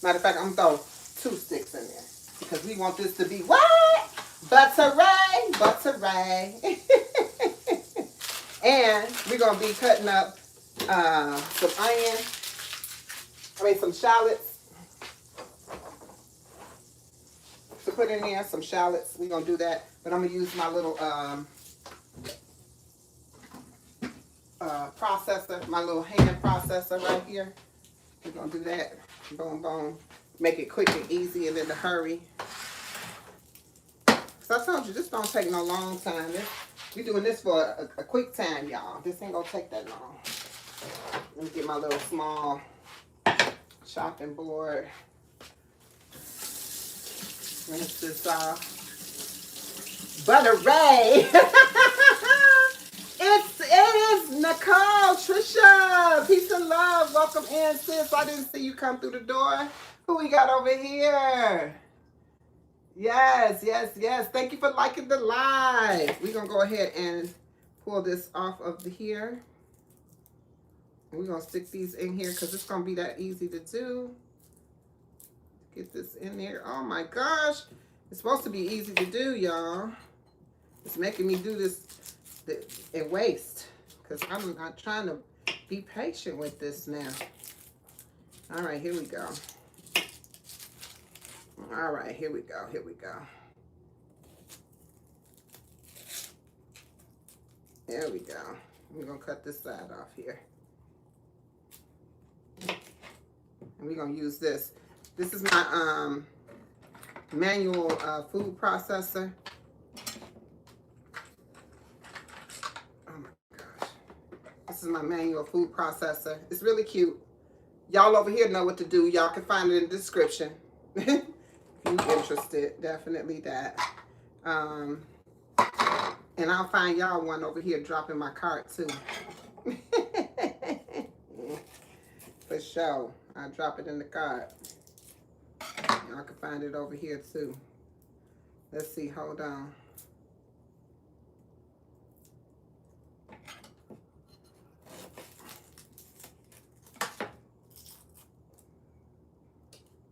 Matter of fact, I'm going to throw 2 sticks in there. Because we want this to be what? Buttery. And we're going to be cutting up some shallots. To put in there, some shallots. We're going to do that. But I'm going to use my little processor, my little hand processor right here. We're gonna do that. Boom, boom. Make it quick and easy and in a hurry. So I told you, this don't take no long time. We're doing this for a quick time, y'all. This ain't gonna take that long. Let me get my little small chopping board. Rinse this off. Buttery. It is Nicole, Trisha. Peace and love. Welcome in, sis. I didn't see you come through the door. Who we got over here? Yes, yes, yes. Thank you for liking the live. We're going to go ahead and pull this off of here. We're going to stick these in here because it's going to be that easy to do. Get this in there. Oh my gosh. It's supposed to be easy to do, y'all. It's making me do this and waste because I'm not trying to be patient with this now. All right, here we go. All right, here we go. Here we go. There we go. We're going to cut this side off here. And we're going to use this. This is my manual food processor. This is my manual food processor. It's really cute. Y'all over here know what to do. Y'all can find it in the description. If you're interested, definitely that. And I'll find y'all one over here dropping my cart too. For sure. I'll drop it in the cart. Y'all can find it over here too. Let's see, hold on.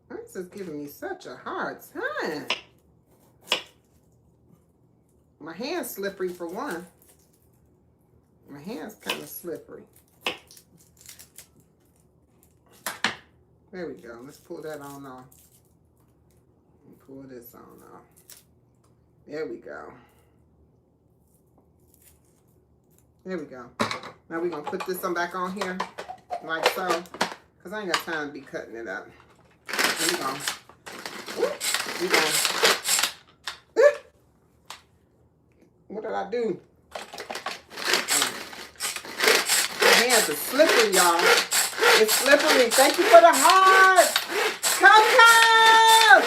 This is giving me such a hard time. My hand's slippery for one. My hand's kind of slippery. There we go. Let's pull that on off. And pull this on off. There we go. There we go. Now we're going to put this one back on here like so. Because I ain't got time to be cutting it up. Here we go. We go. What did I do? My hands are slippery, y'all. It's slippery. Thank you for the heart. Coco!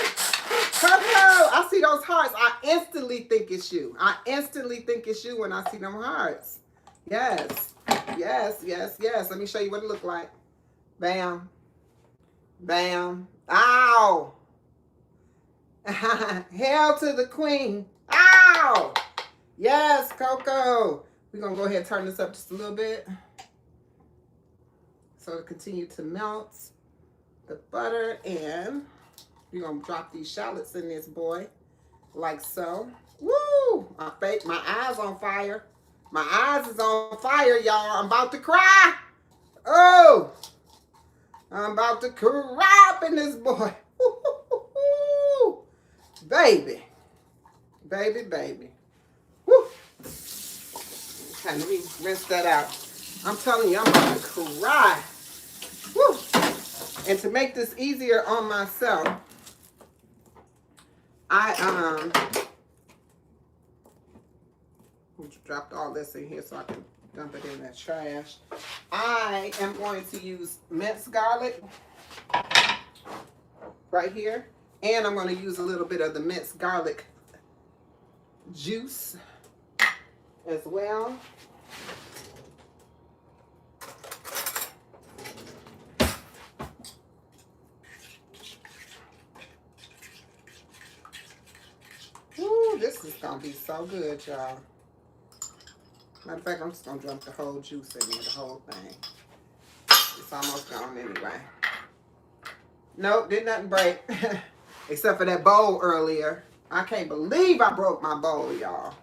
Coco! I see those hearts. I instantly think it's you. I instantly think it's you when I see them hearts. Yes. Yes, yes, yes. Let me show you what it looked like. Bam. Bam. Ow! Hail to the queen. Ow! Yes, Coco. We're going to go ahead and turn this up just a little bit. So to continue to melt the butter. And we're going to drop these shallots in this boy. Like so. Woo! My eyes on fire. My eyes is on fire, y'all. I'm about to cry. Oh! I'm about to cry up in this boy. Baby. Baby, baby. Woo. Okay, let me rinse that out. I'm telling you, I'm about to cry. Woo. And to make this easier on myself, I dropped all this in here so I can dump it in that trash. I am going to use minced garlic right here. And I'm going to use a little bit of the minced garlic juice as well. Ooh, this is going to be so good, y'all. Matter of fact, I'm just going to dump the whole juice in there, the whole thing. It's almost gone anyway. Nope, did nothing break. Except for that bowl earlier. I can't believe I broke my bowl, y'all.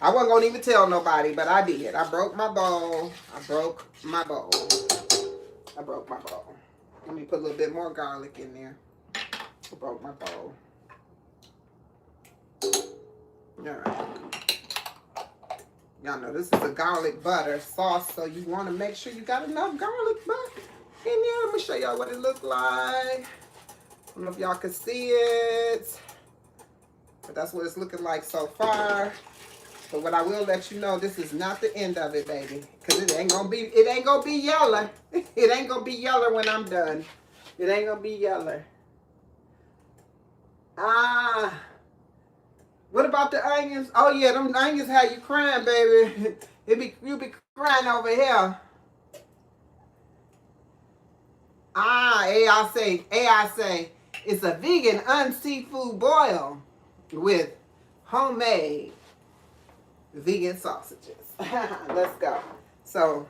I wasn't going to even tell nobody, but I did. I broke my bowl. I broke my bowl. I broke my bowl. Let me put a little bit more garlic in there. I broke my bowl. All right. Y'all know this is a garlic butter sauce, so you want to make sure you got enough garlic butter in there. Let me show y'all what it looks like. I don't know if y'all can see it, but that's what it's looking like so far. But what I will let you know, this is not the end of it, baby, because it ain't gonna be yellow. It ain't gonna be yellow when I'm done. It ain't gonna be yellow. Ah. What about the onions? Oh yeah, them onions have you crying, baby. You be crying over here. AI say, it's a vegan unseafood boil with homemade vegan sausages. Let's go. So,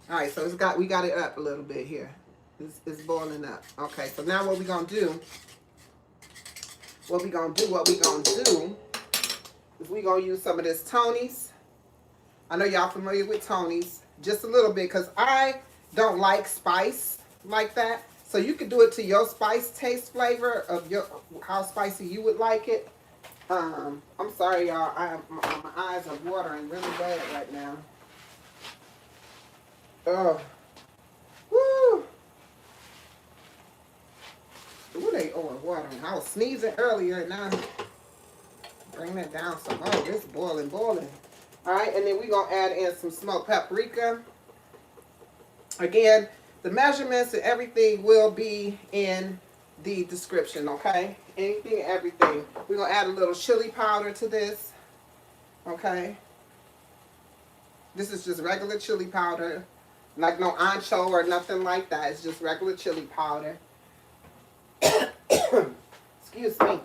all right, so we got it up a little bit here. It's boiling up. Okay, so now what we gonna do? What we gonna do is we gonna use some of this Tony's. I know y'all familiar with Tony's, just a little bit, because I don't like spice like that. So you could do it to your spice taste flavor of how spicy you would like it. I'm sorry, y'all. My eyes are watering really bad right now. Oh, woo! Ooh, they watering. I was sneezing earlier, and now bring that down some more. It's boiling. All right, and then we're gonna add in some smoked paprika. Again, the measurements and everything will be in the description, okay? Anything, everything. We're gonna add a little chili powder to this, okay? This is just regular chili powder, like no ancho or nothing like that. It's just regular chili powder. Excuse me.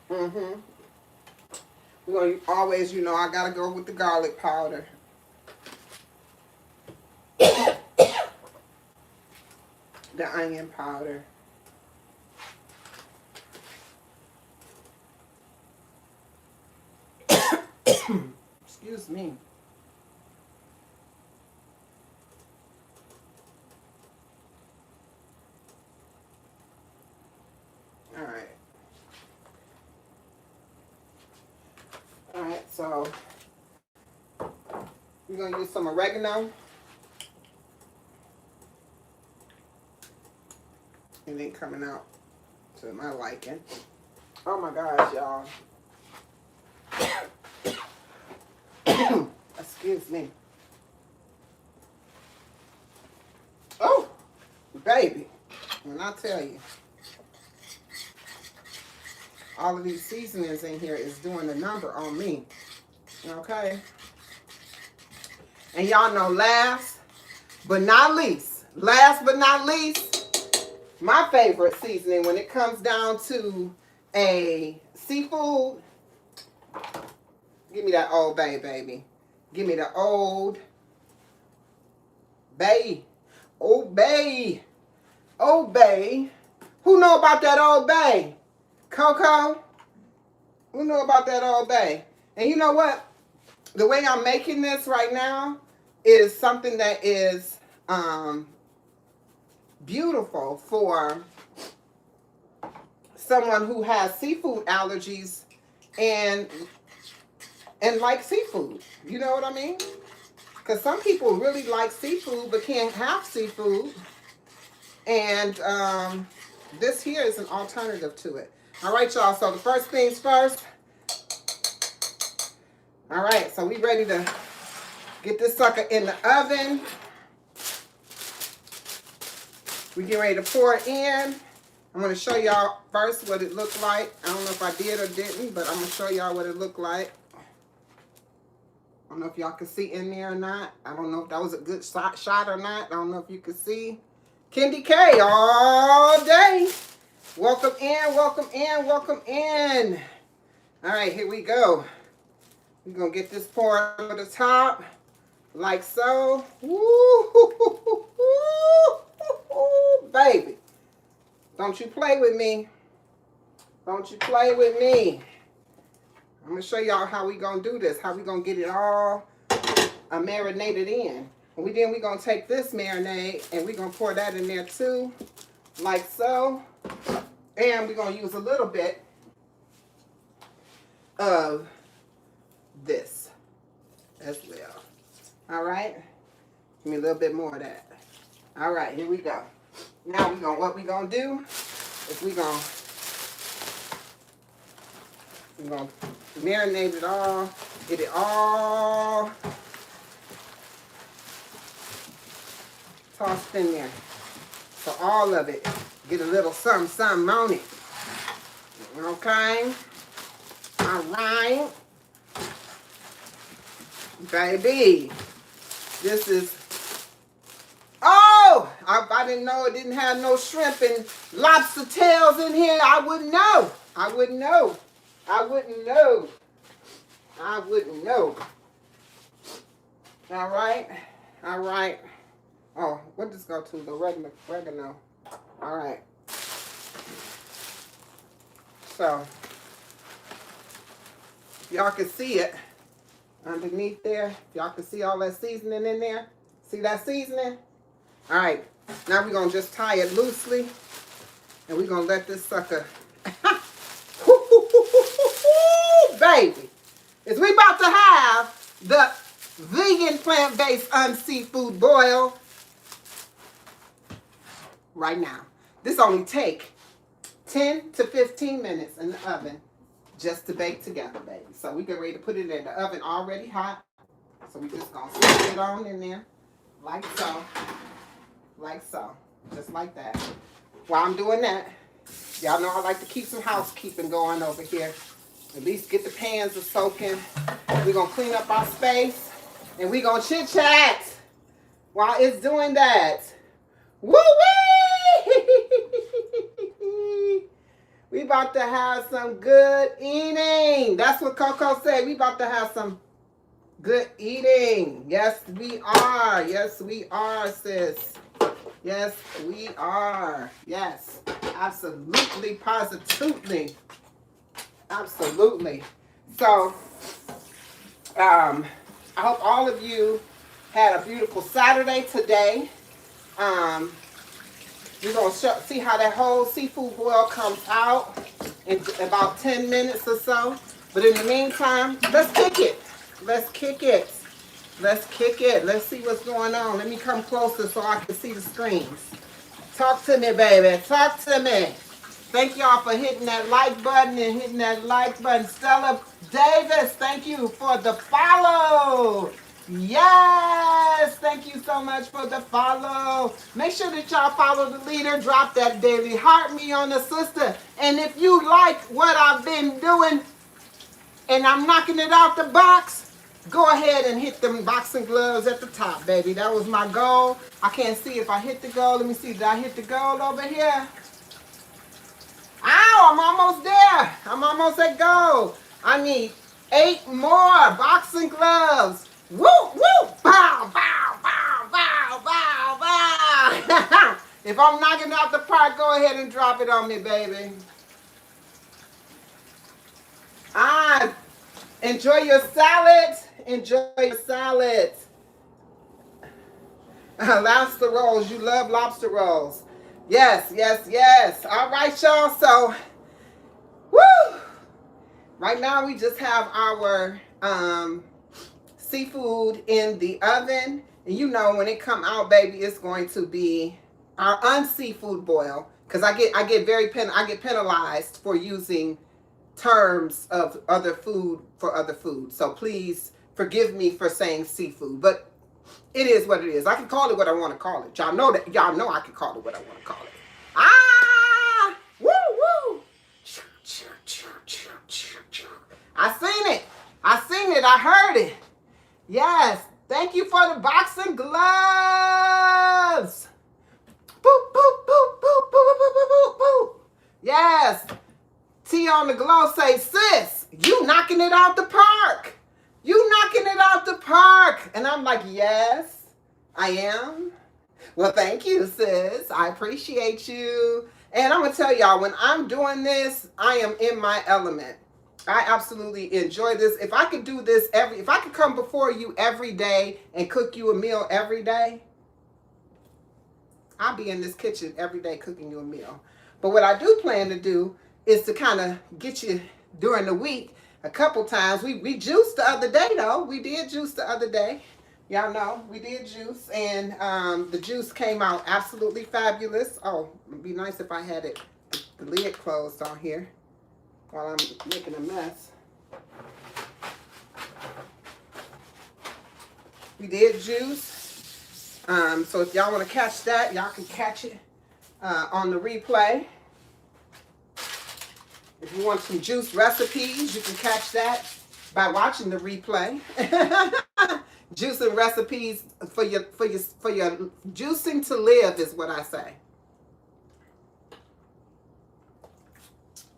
We're going to always, I got to go with the garlic powder. The onion powder. Excuse me. Alright, so we're going to use some oregano. It ain't coming out to my liking. Oh my gosh, y'all. Excuse me. Oh, baby. When I tell you, all of these seasonings in here is doing the number on me. Okay? And y'all know last but not least, my favorite seasoning when it comes down to a seafood, give me that Old Bay, baby. Give me the Old Bay. Old Bay. Old Bay. Who know about that Old Bay? Coco? Who know about that Old Bay? And you know what? The way I'm making this right now is something that is beautiful for someone who has seafood allergies and like seafood. You know what I mean? Because some people really like seafood but can't have seafood. And this here is an alternative to it. All right, y'all. So the first things first. All right. So we ready to get this sucker in the oven. We get ready to pour it in. I'm going to show y'all first what it looked like. I don't know if I did or didn't, but I'm going to show y'all what it looked like. I don't know if y'all can see in there or not. I don't know if that was a good shot or not. I don't know if you can see. Kendi K all day. Welcome in, welcome in, welcome in. All right, here we go. We're going to get this poured over the top like so. Woo, baby. Don't you play with me. Don't you play with me. I'm going to show y'all how we going to do this, how we going to get it all marinated in. And then we're going to take this marinade and we're going to pour that in there too, like so. And we're going to use a little bit of this as well. All right. Give me a little bit more of that. All right, here we go. Now what we gonna do is we're gonna marinate it all, get it all tossed in there. So all of it, get a little something on it. Okay? All right. Baby, this is, oh, I didn't know it didn't have no shrimp and lobster tails in here. I wouldn't know. I wouldn't know. I wouldn't know. I wouldn't know. All right. All right. Oh, what does go to? The oregano. All right. So, y'all can see it underneath there. Y'all can see all that seasoning in there. See that seasoning? All right. Now we're going to just tie it loosely. And we're going to let this sucker. Baby. Is we about to have the vegan plant-based unseafood boil right now. This only take 10 to 15 minutes in the oven just to bake together, baby. So we get ready to put it in the oven already hot. So we just gonna stick it on in there like so. Like so. Just like that. While I'm doing that, y'all know I like to keep some housekeeping going over here. At least get the pans a soaking. We're gonna clean up our space and we're gonna chit chat while it's doing that. Woo wee! We about to have some good eating. That's what Coco said. We about to have some good eating. Yes, we are. Yes, we are, sis. Yes, we are. Yes, absolutely, positively. Absolutely. So, I hope all of you had a beautiful Saturday today. We're going to see how that whole seafood boil comes out in about 10 minutes or so. But in the meantime, let's kick it. Let's kick it. Let's kick it. Let's see what's going on. Let me come closer so I can see the screens. Talk to me, baby. Talk to me. Thank y'all for hitting that like button and hitting that like button. Stella Davis, thank you for the follow. Yes, thank you so much for the follow. Make sure that y'all follow the leader. Drop that daily heart me on the sister. And if you like what I've been doing and I'm knocking it out the box, go ahead and hit them boxing gloves at the top, baby. That was my goal. I can't see if I hit the goal. Let me see. Did I hit the goal over here? Ow, I'm almost there. I'm almost at goal. I need 8 more boxing gloves. Woo, woo, bow, bow, bow, bow, bow, bow. If I'm knocking it out the park, go ahead and drop it on me, baby. Enjoy your salad. Enjoy your salad. Lobster rolls. You love lobster rolls. Yes, yes, yes. All right, y'all. So, woo. Right now, we just have our seafood in the oven. And you know, when it come out, baby, it's going to be our unseafood boil. Because I get penalized for using terms of other food for other food. So please forgive me for saying seafood. But it is what it is. I can call it what I want to call it. Y'all know that. Y'all know I can call it what I want to call it. Ah! Woo, woo! I seen it. I seen it. I heard it. Yes. Thank you for the boxing gloves. Boop, boop, boop, boop, boop, boop, boop, boop, boop. Yes. T on the glow say, sis, you knocking it out the park. You knocking it out the park. And I'm like, yes, I am. Well, thank you, sis. I appreciate you. And I'm going to tell y'all, when I'm doing this, I am in my element. I absolutely enjoy this. If I could do this if I could come before you every day and cook you a meal every day, I'll be in this kitchen every day cooking you a meal. But what I do plan to do is to kind of get you during the week. a couple times. We juiced the other day though. We did juice the other day. Y'all know we did juice, and the juice came out absolutely fabulous. Oh, it'd be nice if I had it the lid closed on here while I'm making a mess. We did juice. So if y'all want to catch that, y'all can catch it on the replay. If you want some juice recipes, you can catch that by watching the replay. Juicing recipes for your juicing to live is what I say.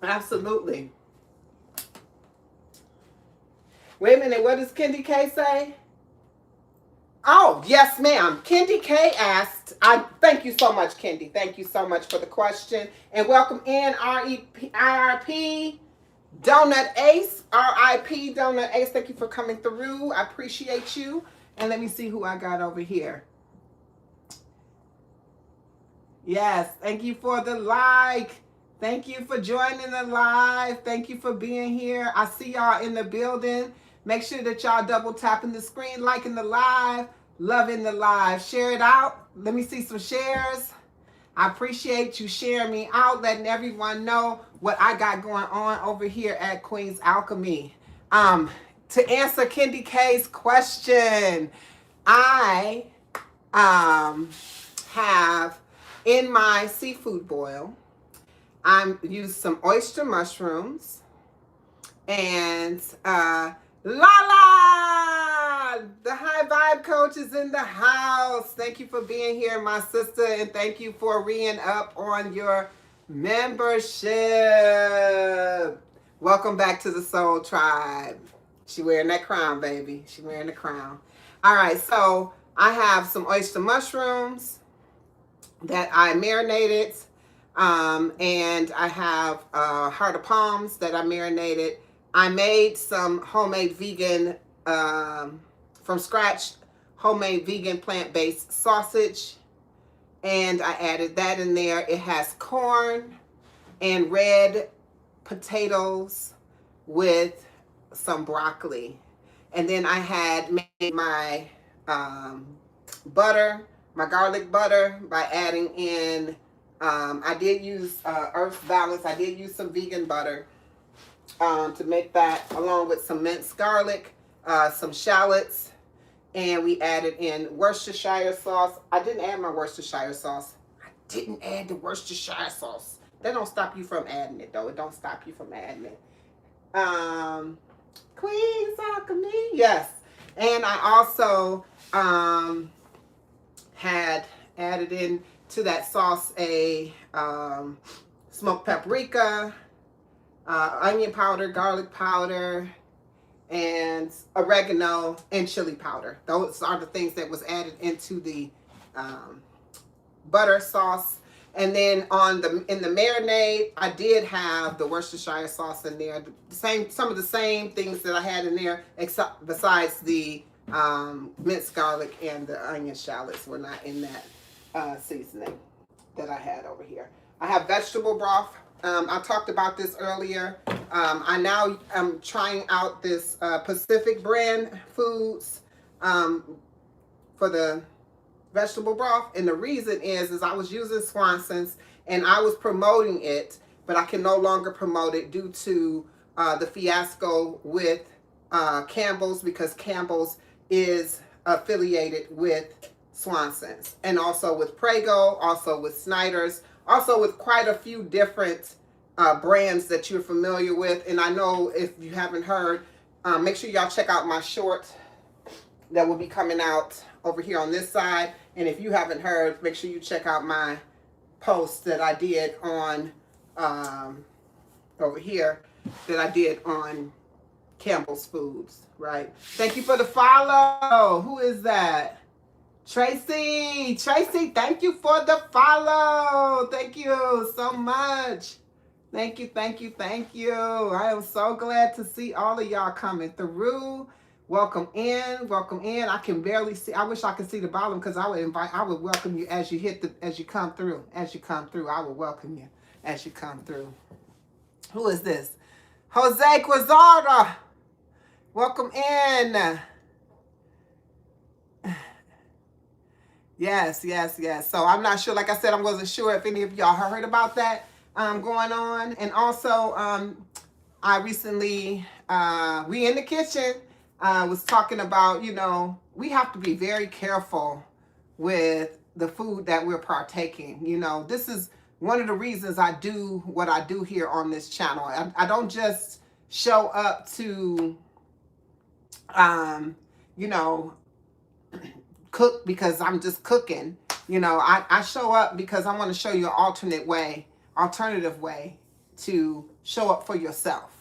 Absolutely. Wait a minute, what does Kendi K say? Oh, yes, ma'am. Kendi K asked, thank you so much, Kendi. Thank you so much for the question. And welcome in RIP Donut Ace. RIP Donut Ace. Thank you for coming through. I appreciate you. And let me see who I got over here. Yes, thank you for the like. Thank you for joining the live. Thank you for being here. I see y'all in the building. Make sure that y'all double tapping the screen, liking the live, loving the live. Share it out. Let me see some shares. I appreciate you sharing me out, letting everyone know what I got going on over here at Queen's Alchemy. To answer Kendi K's question, I have in my seafood boil, I used some oyster mushrooms and Lala, the high vibe coach is in the house. Thank you for being here, my sister, and thank you for re-ing up on your membership. Welcome back to the Soul Tribe. She wearing that crown, baby. She wearing the crown. All right, so I have some oyster mushrooms that I marinated, and I have heart of palms that I marinated. I made some homemade vegan, from scratch, homemade vegan plant-based sausage, and I added that in there. It has corn and red potatoes with some broccoli. And then I had made my butter, my garlic butter, by adding in, I did use Earth Balance. I did use some vegan butter to make that, along with some minced garlic, some shallots, and we added in Worcestershire sauce. I didn't add my Worcestershire sauce. I didn't add the Worcestershire sauce. That don't stop you from adding it, though. It don't stop you from adding it. Queen's Alchemy, yes. And I also had added in to that sauce a smoked paprika, onion powder, garlic powder, and oregano and chili powder. Those are the things that was added into the butter sauce. And then in the marinade, I did have the Worcestershire sauce in there. Some of the same things that I had in there, except besides the minced garlic and the onion shallots were not in that seasoning that I had over here. I have vegetable broth. I talked about this earlier. I now am trying out this Pacific brand foods for the vegetable broth, and the reason is I was using Swanson's and I was promoting it, but I can no longer promote it due to the fiasco with Campbell's, because Campbell's is affiliated with Swanson's, and also with Prego, also with Snyder's, also with quite a few different brands that you're familiar with. And I know if you haven't heard, make sure y'all check out my short that will be coming out over here on this side. And if you haven't heard, make sure you check out my post that I did on over here, that I did on Campbell's Foods, right? Thank you for the follow. Who is that? Tracy. Tracy, thank you for the follow. Thank you so much. Thank you, thank you, thank you. I am so glad to see all of y'all coming through. Welcome in, welcome in. I can barely see. I wish I could see the bottom, because I would welcome you as you come through. As you come through, I will welcome you as you come through. Who is this? Jose Quezada, welcome in. Yes, yes, yes. So I'm not sure, like I said, I wasn't sure if any of y'all heard about that going on. And also, I recently, we in the kitchen, was talking about, you know, we have to be very careful with the food that we're partaking. You know, this is one of the reasons I do what I do here on this channel. I don't just show up to, you know, cook because I'm just cooking. You know, I show up because I want to show you an alternative way to show up for yourself.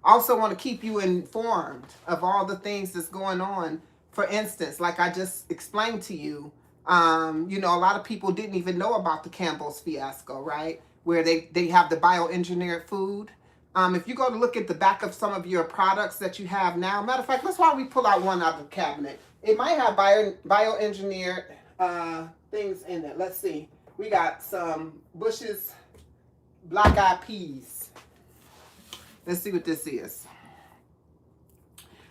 Also want to keep you informed of all the things that's going on. For instance, like I just explained to you, you know, a lot of people didn't even know about the Campbell's fiasco, right? Where they have the bioengineered food. If you go to look at the back of some of your products that you have now, matter of fact, that's why we pull out one out of the cabinet. It might have bioengineered things in it. Let's see. We got some Bush's black eyed peas. Let's see what this is.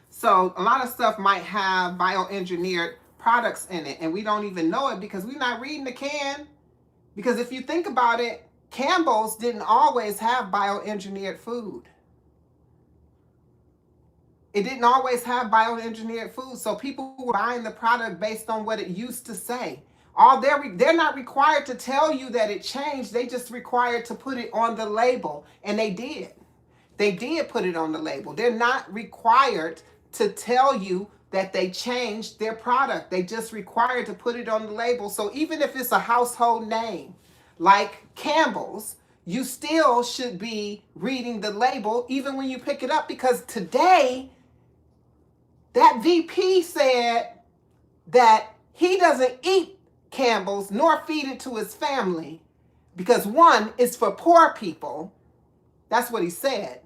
So a lot of stuff might have bioengineered products in it, and we don't even know it because we're not reading the can. Because if you think about it, Campbell's didn't always have bioengineered food. It didn't always have bioengineered food, so people were buying the product based on what it used to say. They're not required to tell you that it changed. They just required to put it on the label, and they did. They did put it on the label. They're not required to tell you that they changed their product. They just required to put it on the label. So even if it's a household name like Campbell's, you still should be reading the label even when you pick it up, because today that VP said that he doesn't eat Campbell's nor feed it to his family because one, it's for poor people. That's what he said.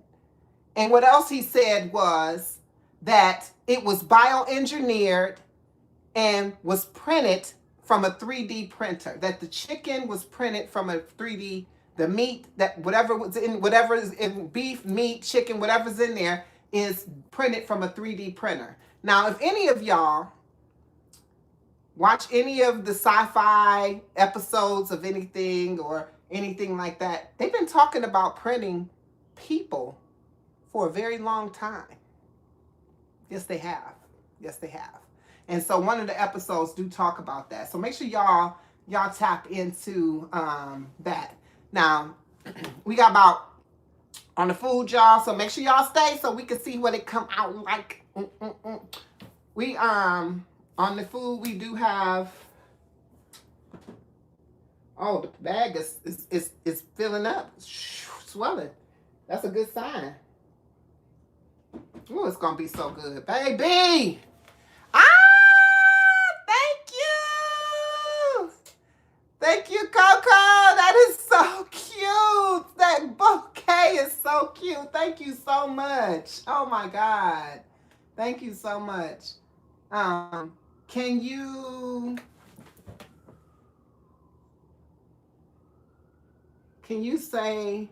And what else he said was that it was bioengineered and was printed from a 3D printer. That the chicken was printed from a 3D, the meat, that whatever is in beef, meat, chicken, whatever's in there is printed from a 3D printer. Now, if any of y'all watch any of the sci-fi episodes of anything or anything like that, they've been talking about printing people for a very long time. Yes, they have. Yes, they have. And so one of the episodes do talk about that. So make sure y'all tap into that. Now, we got about on the food, y'all. So make sure y'all stay so we can see what it come out like. We on the food we do have. Oh, the bag is filling up, swelling. That's a good sign. Oh, it's gonna be so good, baby. Thank you, Coco. That is so cute. That bouquet is so cute. Thank you so much. Oh my God. Thank you so much. Can you say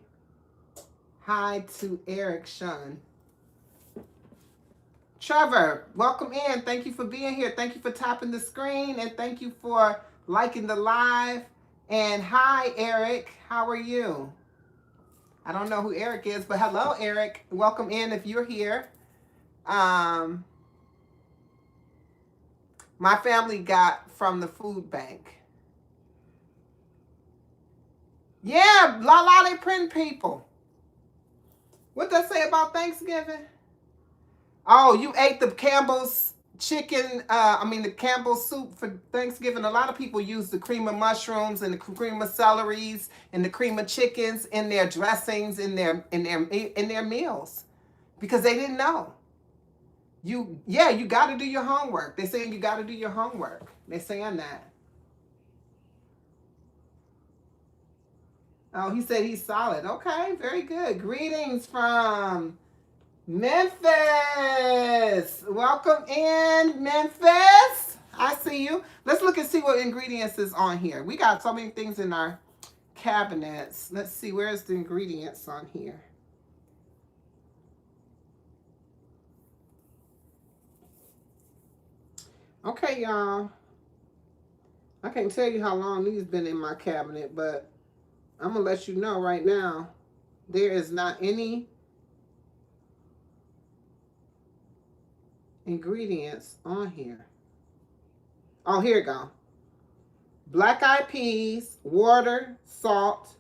hi to Eric Shun? Trevor, welcome in. Thank you for being here. Thank you for tapping the screen, and thank you for liking the live. And hi, Eric. How are you? I don't know who Eric is, but hello, Eric. Welcome in if you're here. My family got from the food bank. Yeah, they print people. What does that say about Thanksgiving? Oh, you ate the Campbell's chicken, the Campbell's soup for Thanksgiving. A lot of people use the cream of mushrooms and the cream of celeries and the cream of chickens in their dressings, in their meals, because they didn't know. You got to do your homework. They're saying you got to do your homework. They're saying that. Oh, he said he's solid. Okay, very good. Greetings from Memphis. Welcome in, Memphis. I see you. Let's look and see what ingredients is on here. We got so many things in our cabinets. Let's see, where's the ingredients on here? Okay, y'all. I can't tell you how long these been in my cabinet, but I'm gonna let you know right now. There is not any ingredients on here. Oh, here we go. Black eyed peas, water, salt,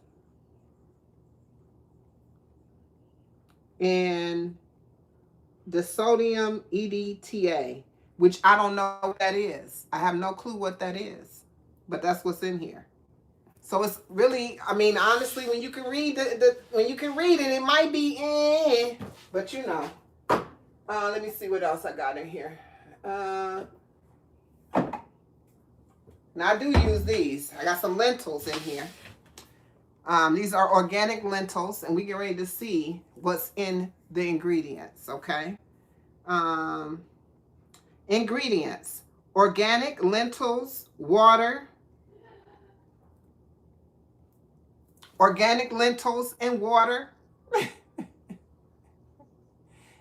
and the sodium EDTA, which I don't know what that is. I have no clue what that is, but that's what's in here. So it's really, I mean, honestly, when you can read when you can read it, it might be but you know. Let me see what else I got in here. Now I do use these. I got some lentils in here. These are organic lentils, and we get ready to see what's in the ingredients, okay? Ingredients: organic lentils, water, organic lentils and water.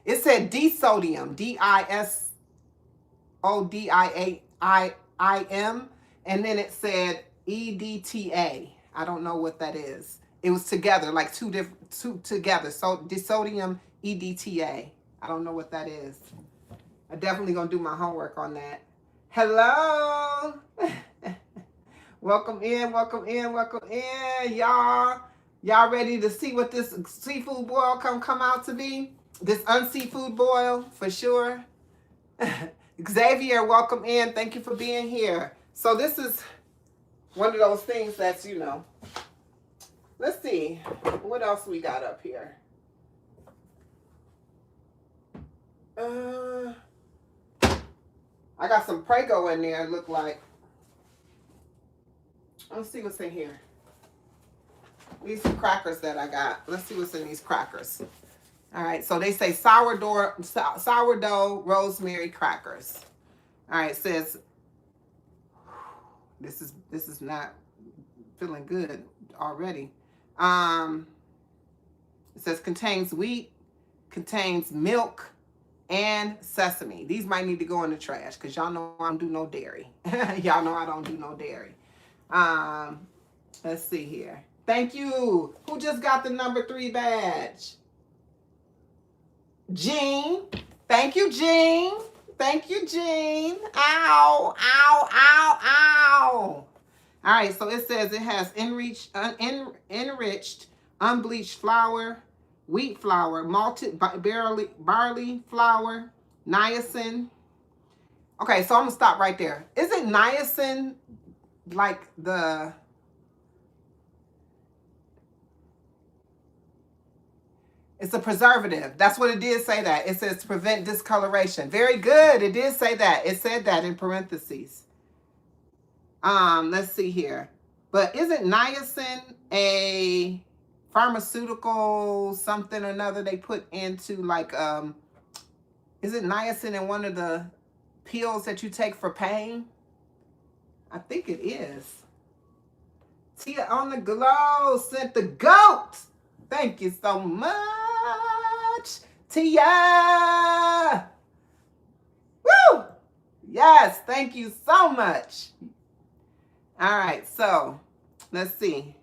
It said D-sodium, DISODIAIM, and then it said EDTA. I don't know what that is. It was together, like two together. So disodium EDTA. I don't know what that is. I definitely gonna do my homework on that. Hello. Welcome in, welcome in, welcome in, y'all. Y'all ready to see what this seafood boil come out to be? This unseafood boil, for sure. Xavier, welcome in. Thank you for being here. So this is one of those things that's, you know. Let's see. What else we got up here? I got some Prego in there, it look like. Let's see what's in here. These are crackers that I got. Let's see what's in these crackers. All right, so they say sourdough rosemary crackers. All right, it says this is not feeling good already. It says contains wheat, contains milk, and sesame. These might need to go in the trash because y'all know I don't do no dairy. Y'all know I don't do no dairy. Let's see here. Thank you. Who just got the number 3 badge? Jean. Thank you, Jean. Thank you, Jean. Ow, ow, ow, ow. All right, so it says it has enriched unbleached flour, wheat flour, malted barley flour, niacin. Okay, so I'm going to stop right there. Isn't niacin like the... It's a preservative. That's what it did say that. It says to prevent discoloration. Very good. It did say that. It said that in parentheses. Let's see here. But isn't niacin a pharmaceutical something or another they put into like, isn't niacin in one of the pills that you take for pain? I think it is. Tia on the glow sent the goat. Thank you so much, Tia. Woo! Yes, thank you so much. All right, so let's see.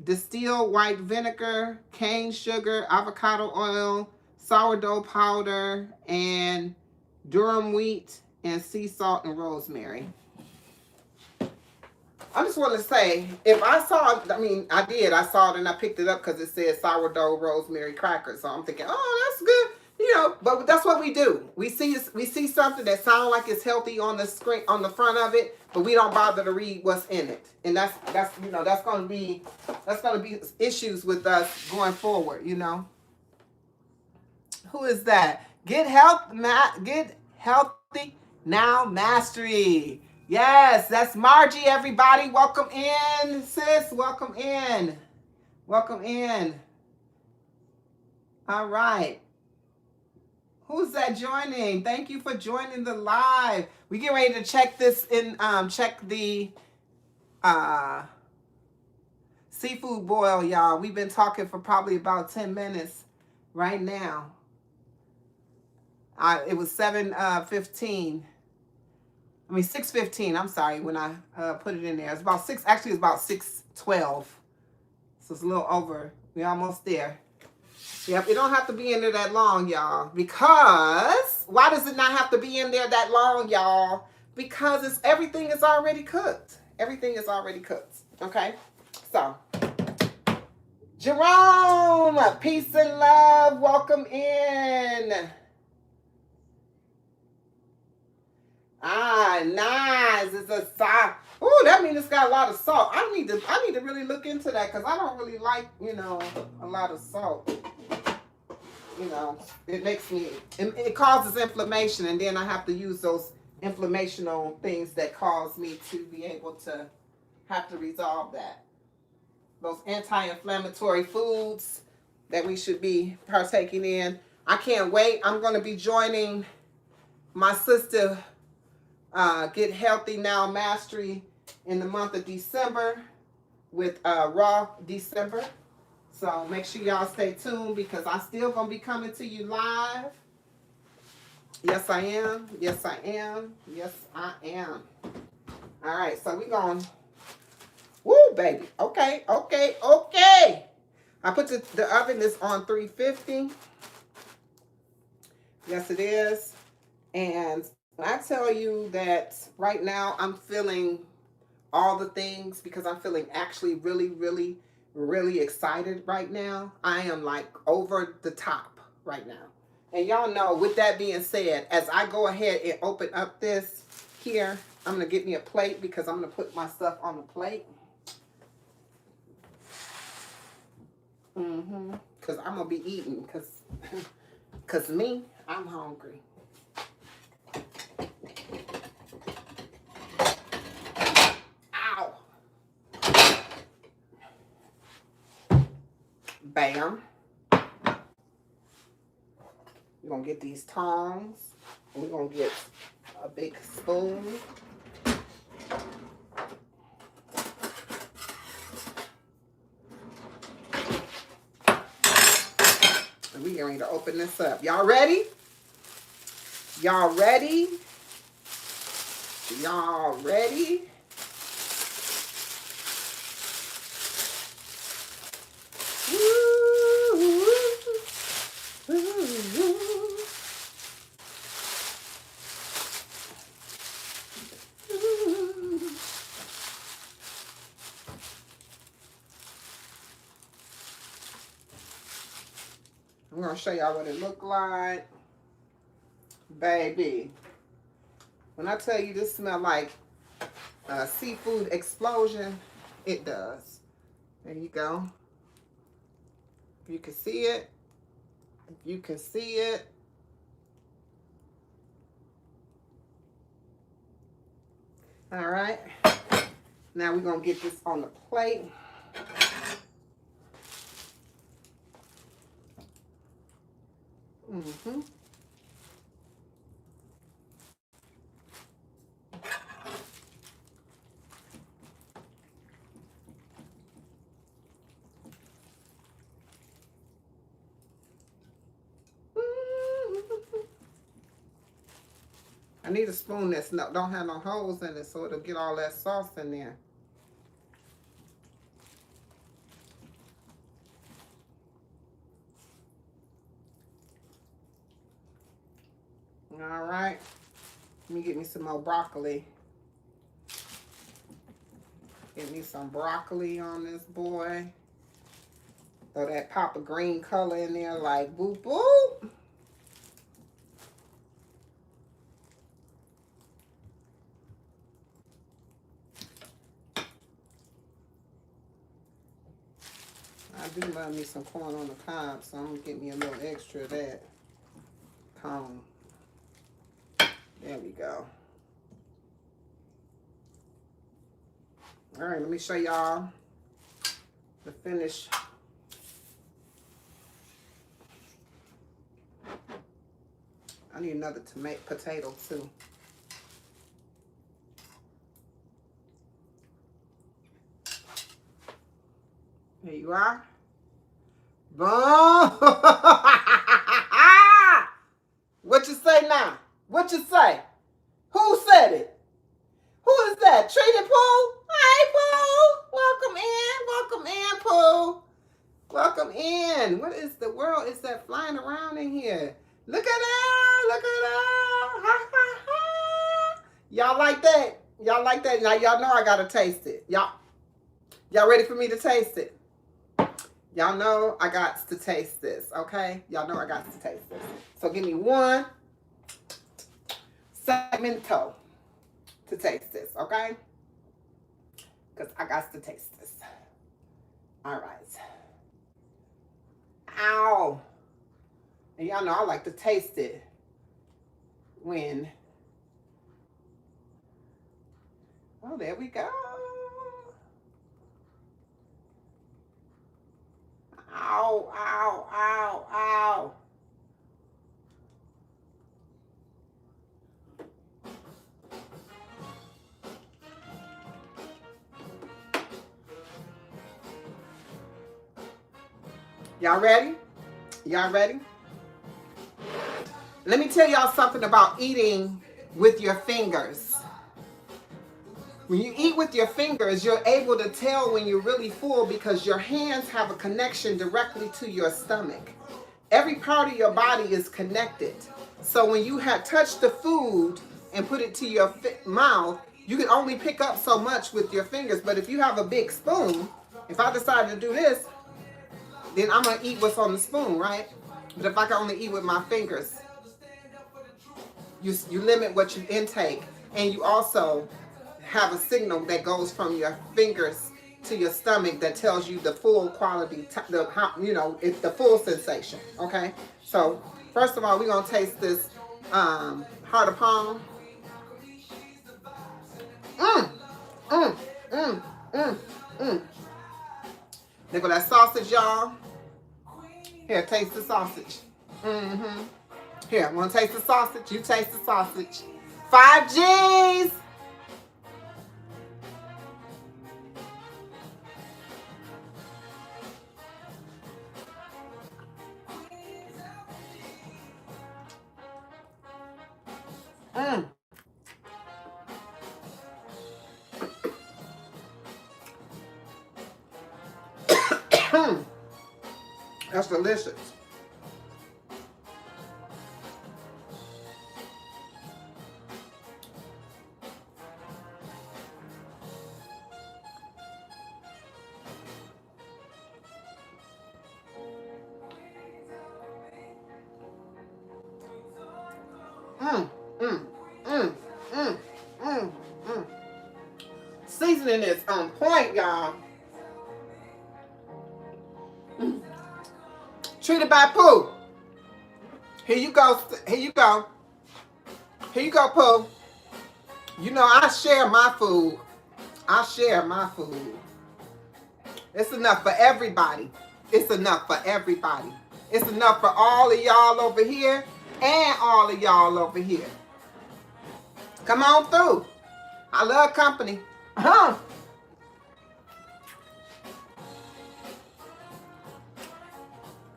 Distilled white vinegar, cane sugar, avocado oil, sourdough powder, and durum wheat, and sea salt and rosemary. I just want to say, if I saw, I mean, I did. I saw it and I picked it up because it said sourdough rosemary crackers. So I'm thinking, oh, that's good. You know, but that's what we do. We see something that sounds like it's healthy on the screen, on the front of it, but we don't bother to read what's in it. And that's you know, that's gonna be issues with us going forward. You know. Who is that? Get healthy now, mastery. Yes, that's Margie, everybody. Welcome in, sis. Welcome in. Welcome in. All right. Who's that joining? Thank you for joining the live. We get ready to check this in, check the seafood boil, y'all. We've been talking for probably about 10 minutes right now. It was 7:15. I mean 6:15. I'm sorry when I put it in there. It's about 6. Actually, it's about 6:12. So it's a little over. We're almost there. Yep, it don't have to be in there that long, y'all. Because why does it not have to be in there that long, y'all? Because everything is already cooked. Everything is already cooked. Okay? So, Jerome, peace and love. Welcome in. Ah, nice. It's a salt. Oh, that means it's got a lot of salt. I need to really look into that because I don't really like, a lot of salt. It makes me, it causes inflammation, and then I have to use those inflammational things that cause me to be able to have to resolve that. Those anti-inflammatory foods that we should be partaking in. I can't wait. I'm going to be joining my sister Get Healthy Now Mastery in the month of December with Raw December. So make sure y'all stay tuned because I'm still going to be coming to you live. Yes, I am. Yes, I am. Yes, I am. All right, so we're going to... Woo, baby. Okay. I put the oven is on 350. Yes, it is. And when I tell you that right now I'm feeling all the things because I'm feeling actually really, really, really excited right now. I am like over the top right now. And y'all know, with that being said, as I go ahead and open up this here, I'm going to get me a plate because I'm going to put my stuff on the plate. Because I'm going to be eating because me, I'm hungry. Ow. Bam. We're going to get these tongs. And we're going to get a big spoon. And we're going to open this up. Y'all ready? Y'all ready? Y'all ready? I'm going to show y'all what it looked like. Baby, when I tell you this smells like a seafood explosion, it does. There you go. If you can see it. If you can see it. All right. Now we're going to get this on the plate. I need a spoon that don't have no holes in it so it'll get all that sauce in there. All right. Let me get me some more broccoli. Get me some broccoli on this boy. Throw that pop of green color in there like boop boop. I do love me some corn on the cob, so I'm going to get me a little extra of that. Cone. There we go. All right, let me show y'all the finish. I need another potato too. There you are. Boom! What you say? What you say? Who said it? Who is that? Treated Pooh? Hey, Pooh. Welcome in, Pooh. Welcome in. What is the world is that flying around in here? Look at her. Look at her. Ha, ha, ha. Y'all like that? Y'all like that? Now y'all know I gotta taste it. Y'all ready for me to taste it? Y'all know I got to taste this, okay? Y'all know I got to taste this. So give me one segmento to taste this, okay? Because I got to taste this. All right. Ow. And y'all know I like to taste it when... Oh, there we go. Ow, ow, ow, ow. Y'all ready? Y'all ready? Let me tell y'all something about eating with your fingers. When you eat with your fingers, you're able to tell when you're really full because your hands have a connection directly to your stomach. Every part of your body is connected. So when you have touched the food and put it to your mouth, you can only pick up so much with your fingers. But if you have a big spoon, if I decide to do this, then I'm going to eat what's on the spoon, right? But if I can only eat with my fingers, you limit what you intake. And you also have a signal that goes from your fingers to your stomach that tells you the full quality, it's the full sensation, okay? So, first of all, we're going to taste this heart of palm. There go that sausage, y'all. Here, taste the sausage. Here, want to taste the sausage? You taste the sausage. 5 G's. That's delicious. Seasoning is on point, y'all. Treated by Pooh. Here you go. Here you go. Here you go, Pooh. You know I share my food. I share my food. It's enough for everybody. It's enough for everybody. It's enough for all of y'all over here and all of y'all over here. Come on through. I love company.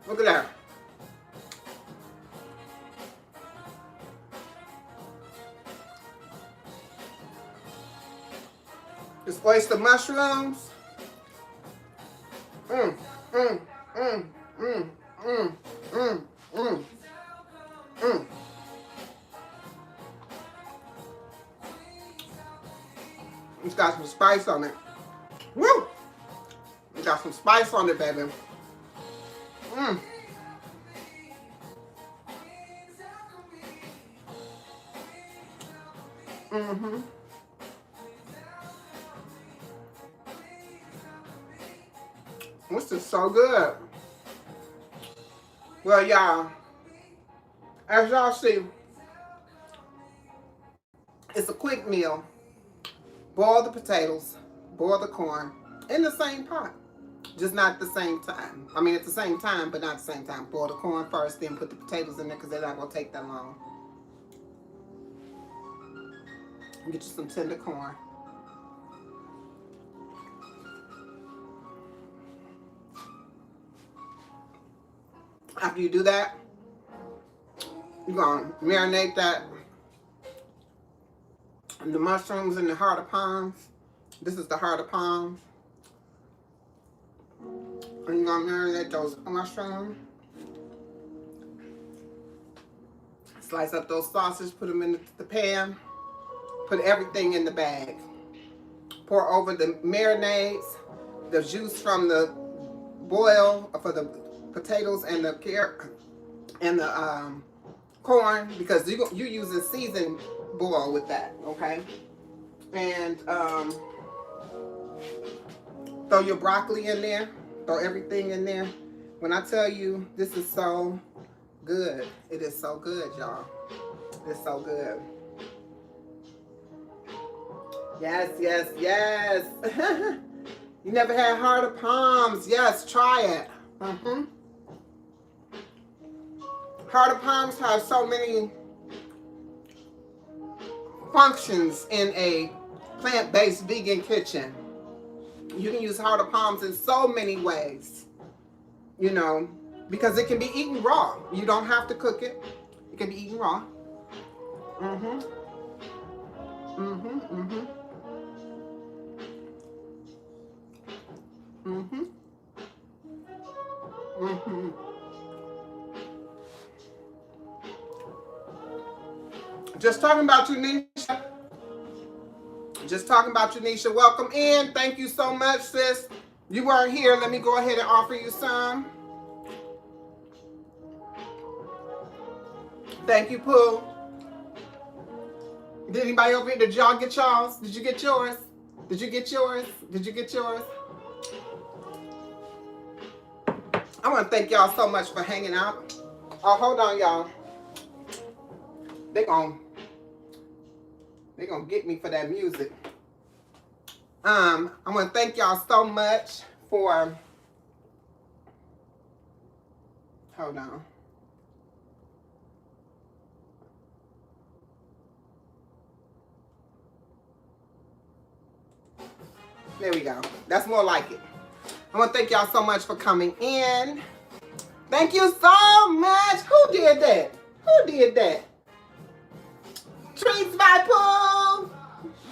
Look at that. It's oyster mushrooms. It's got some spice on it. Woo! It got some spice on it, baby. This is so good. Well, y'all, as y'all see, it's a quick meal. Boil the potatoes, boil the corn in the same pot. Just not at the same time. I mean, at the same time, but not at the same time. Boil the corn first, then put the potatoes in there because they're not going to take that long. Get you some tender corn. After you do that, you're going to marinate that the mushrooms and the heart of palms. This is the heart of palms. And you're gonna marinate those mushrooms. Slice up those sausages, put them in the pan. Put everything in the bag. Pour over the marinades, the juice from the boil for the potatoes and the carrot and the corn, because you're using seasoned boil with that, okay? And throw your broccoli in there. Throw everything in there. When I tell you, this is so good. It is so good, y'all. It's so good. Yes, yes, yes. You never had heart of palms? Yes, try it. Heart of palms has so many functions in a plant-based vegan kitchen. You can use heart of palms in so many ways, you know, because it can be eaten raw. You don't have to cook it. It can be eaten raw. Just talking about you, Nisha. Just talking about you, Nisha. Welcome in. Thank you so much, sis. You weren't here. Let me go ahead and offer you some. Thank you, Pooh. Did anybody over here? Did y'all get y'all's? Did you get yours? Did you get yours? Did you get yours? I want to thank y'all so much for hanging out. Oh, hold on, y'all. They gonna get me for that music. I want to thank y'all so much for. Hold on. There we go. That's more like it. I want to thank y'all so much for coming in. Thank you so much. Who did that? Who did that? Treats by Pooh.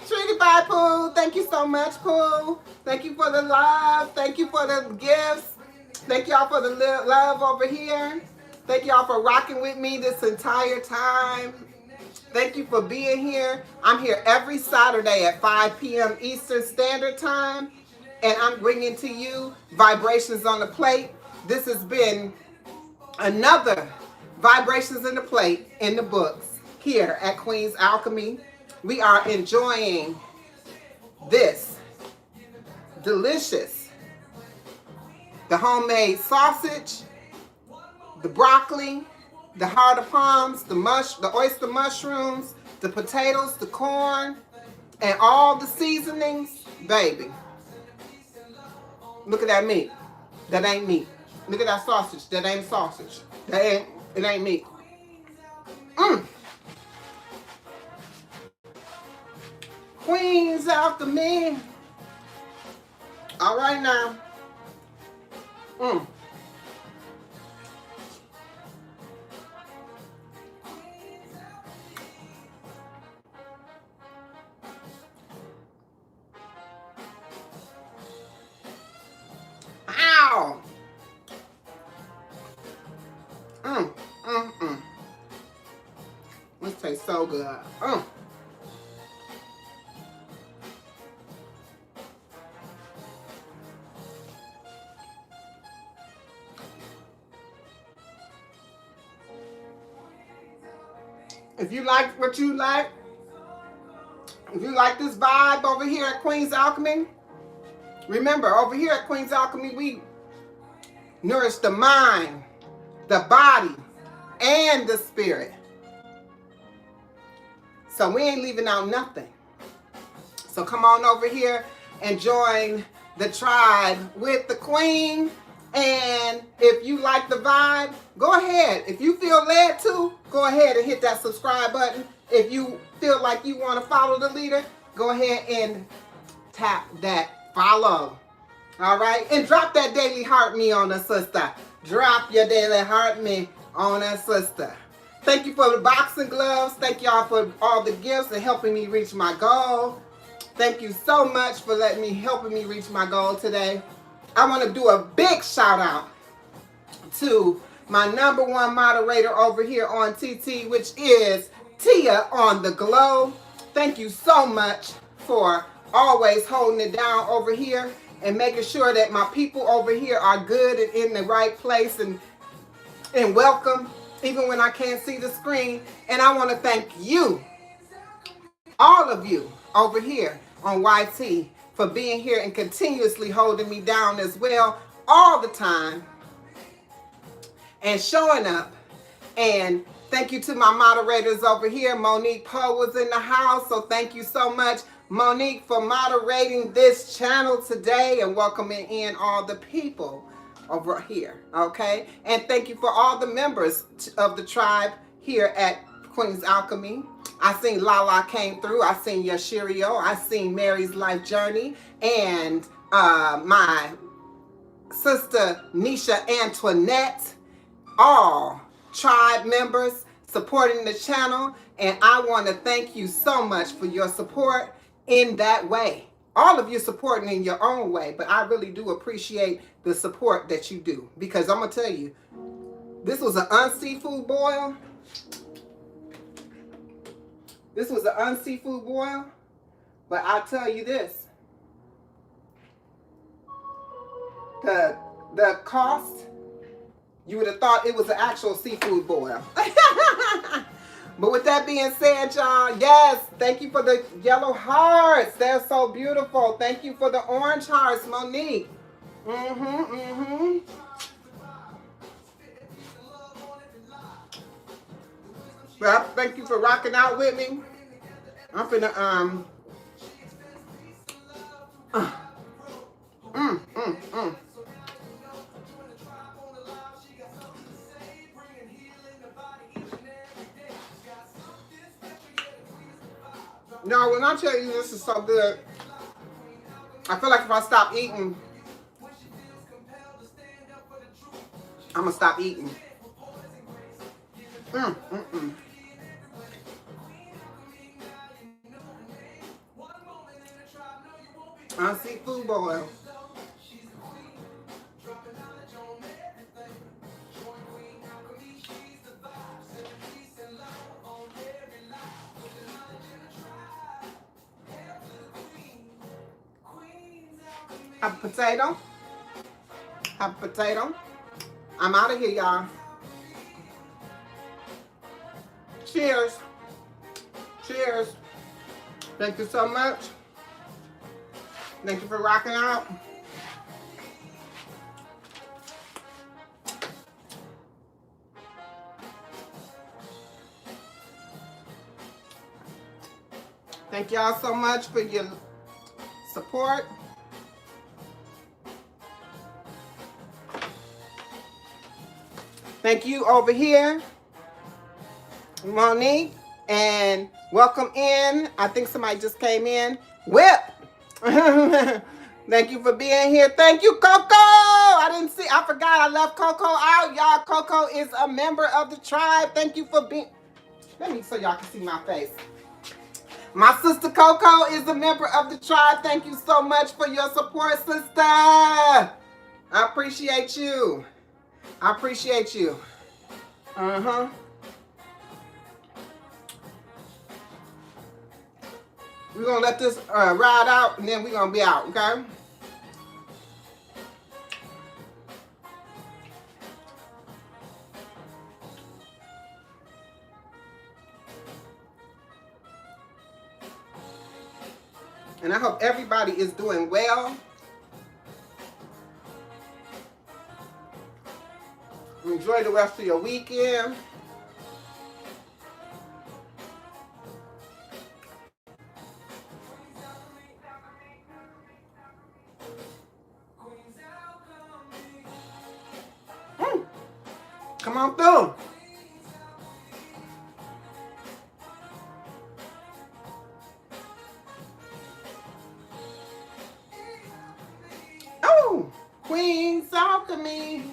Treated by Pooh. Thank you so much, Pooh. Thank you for the love. Thank you for the gifts. Thank y'all for the love over here. Thank y'all for rocking with me this entire time. Thank you for being here. I'm here every Saturday at 5 p.m. Eastern Standard Time. And I'm bringing to you Vibrations on the Plate. This has been another Vibrations in the Plate in the books here at Queen's Alchemy. We are enjoying this delicious, the homemade sausage, the broccoli, the heart of palms, the oyster mushrooms, the potatoes, the corn, and all the seasonings, baby. Look at that meat. That ain't meat. Look at that sausage. That ain't sausage. It ain't meat. Queens Alchemy. All right now. Ow. This tastes so good. If you like what you like, if you like this vibe over here at Queen's Alchemy, remember, over here at Queen's Alchemy, we nourish the mind, the body, and the spirit. So we ain't leaving out nothing. So come on over here and join the tribe with the Queen. And if you like the vibe, go ahead. If you feel led to, go ahead and hit that subscribe button. If you feel like you want to follow the leader, go ahead and tap that follow. All right? And drop that daily heart me on us, sister. Drop your daily heart me on us, sister. Thank you for the boxing gloves. Thank y'all for all the gifts and helping me reach my goal. Thank you so much for helping me reach my goal today. I want to do a big shout out to my #1 moderator over here on TT, which is Tia on the Glow. Thank you so much for always holding it down over here and making sure that my people over here are good and in the right place and welcome, even when I can't see the screen. And I want to thank you, all of you over here on YT, for being here and continuously holding me down as well all the time and showing up. And thank you to my moderators over here. Monique Poe was in the house, so thank you so much, Monique, for moderating this channel today and welcoming in all the people over here, okay? And thank you for all the members of the tribe here at Queen's Alchemy. I seen Lala came through. I seen Yashirio. I seen Mary's Life Journey. And my sister Nisha Antoinette. All tribe members supporting the channel. And I want to thank you so much for your support in that way. All of you supporting in your own way. But I really do appreciate the support that you do. Because I'm going to tell you, this was an unseafood boil. This was an unseafood boil, but I'll tell you this. The cost, you would have thought it was an actual seafood boil. But with that being said, y'all, yes, thank you for the yellow hearts. They're so beautiful. Thank you for the orange hearts, Monique. Well, thank you for rocking out with me. I'm finna No, when I tell you this is so good, I feel like if I stop eating, I'm gonna stop eating. Seafood boil. Have a potato. Have a potato. I'm out of here, y'all. Cheers. Cheers. Thank you so much. Thank you for rocking out. Thank y'all so much for your support. Thank you over here, Monique, and welcome in. I think somebody just came in. Whip. Thank you for being here. Thank you, Coco. I forgot I left Coco out, y'all. Coco is a member of the tribe. Thank you for being, let me so y'all can see my face. My sister Coco is a member of the tribe. Thank you so much for your support, sister. I appreciate you. I appreciate you. We're going to let this ride out, and then we're going to be out, okay? And I hope everybody is doing well. Enjoy the rest of your weekend. Come on through. Oh, Queen's Alchemy.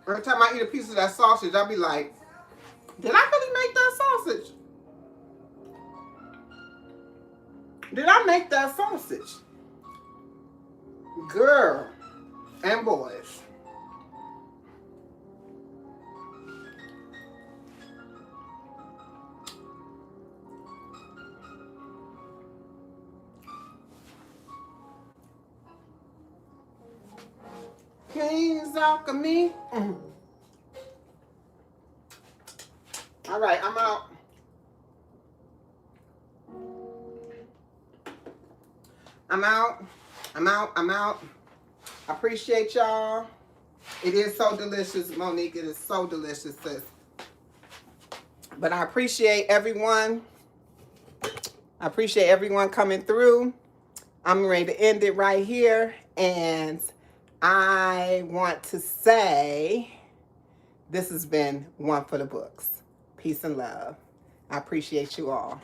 Every time I eat a piece of that sausage, I'll be like, did I really make that sausage? Did I make that sausage? Girl and boys. King's Alchemy. All right, I'm out. I'm out. I'm out. I'm out. I appreciate y'all. It is so delicious, Monique. It is so delicious, sis. But I appreciate everyone. I appreciate everyone coming through. I'm ready to end it right here. And I want to say this has been one for the books. Peace and love. I appreciate you all.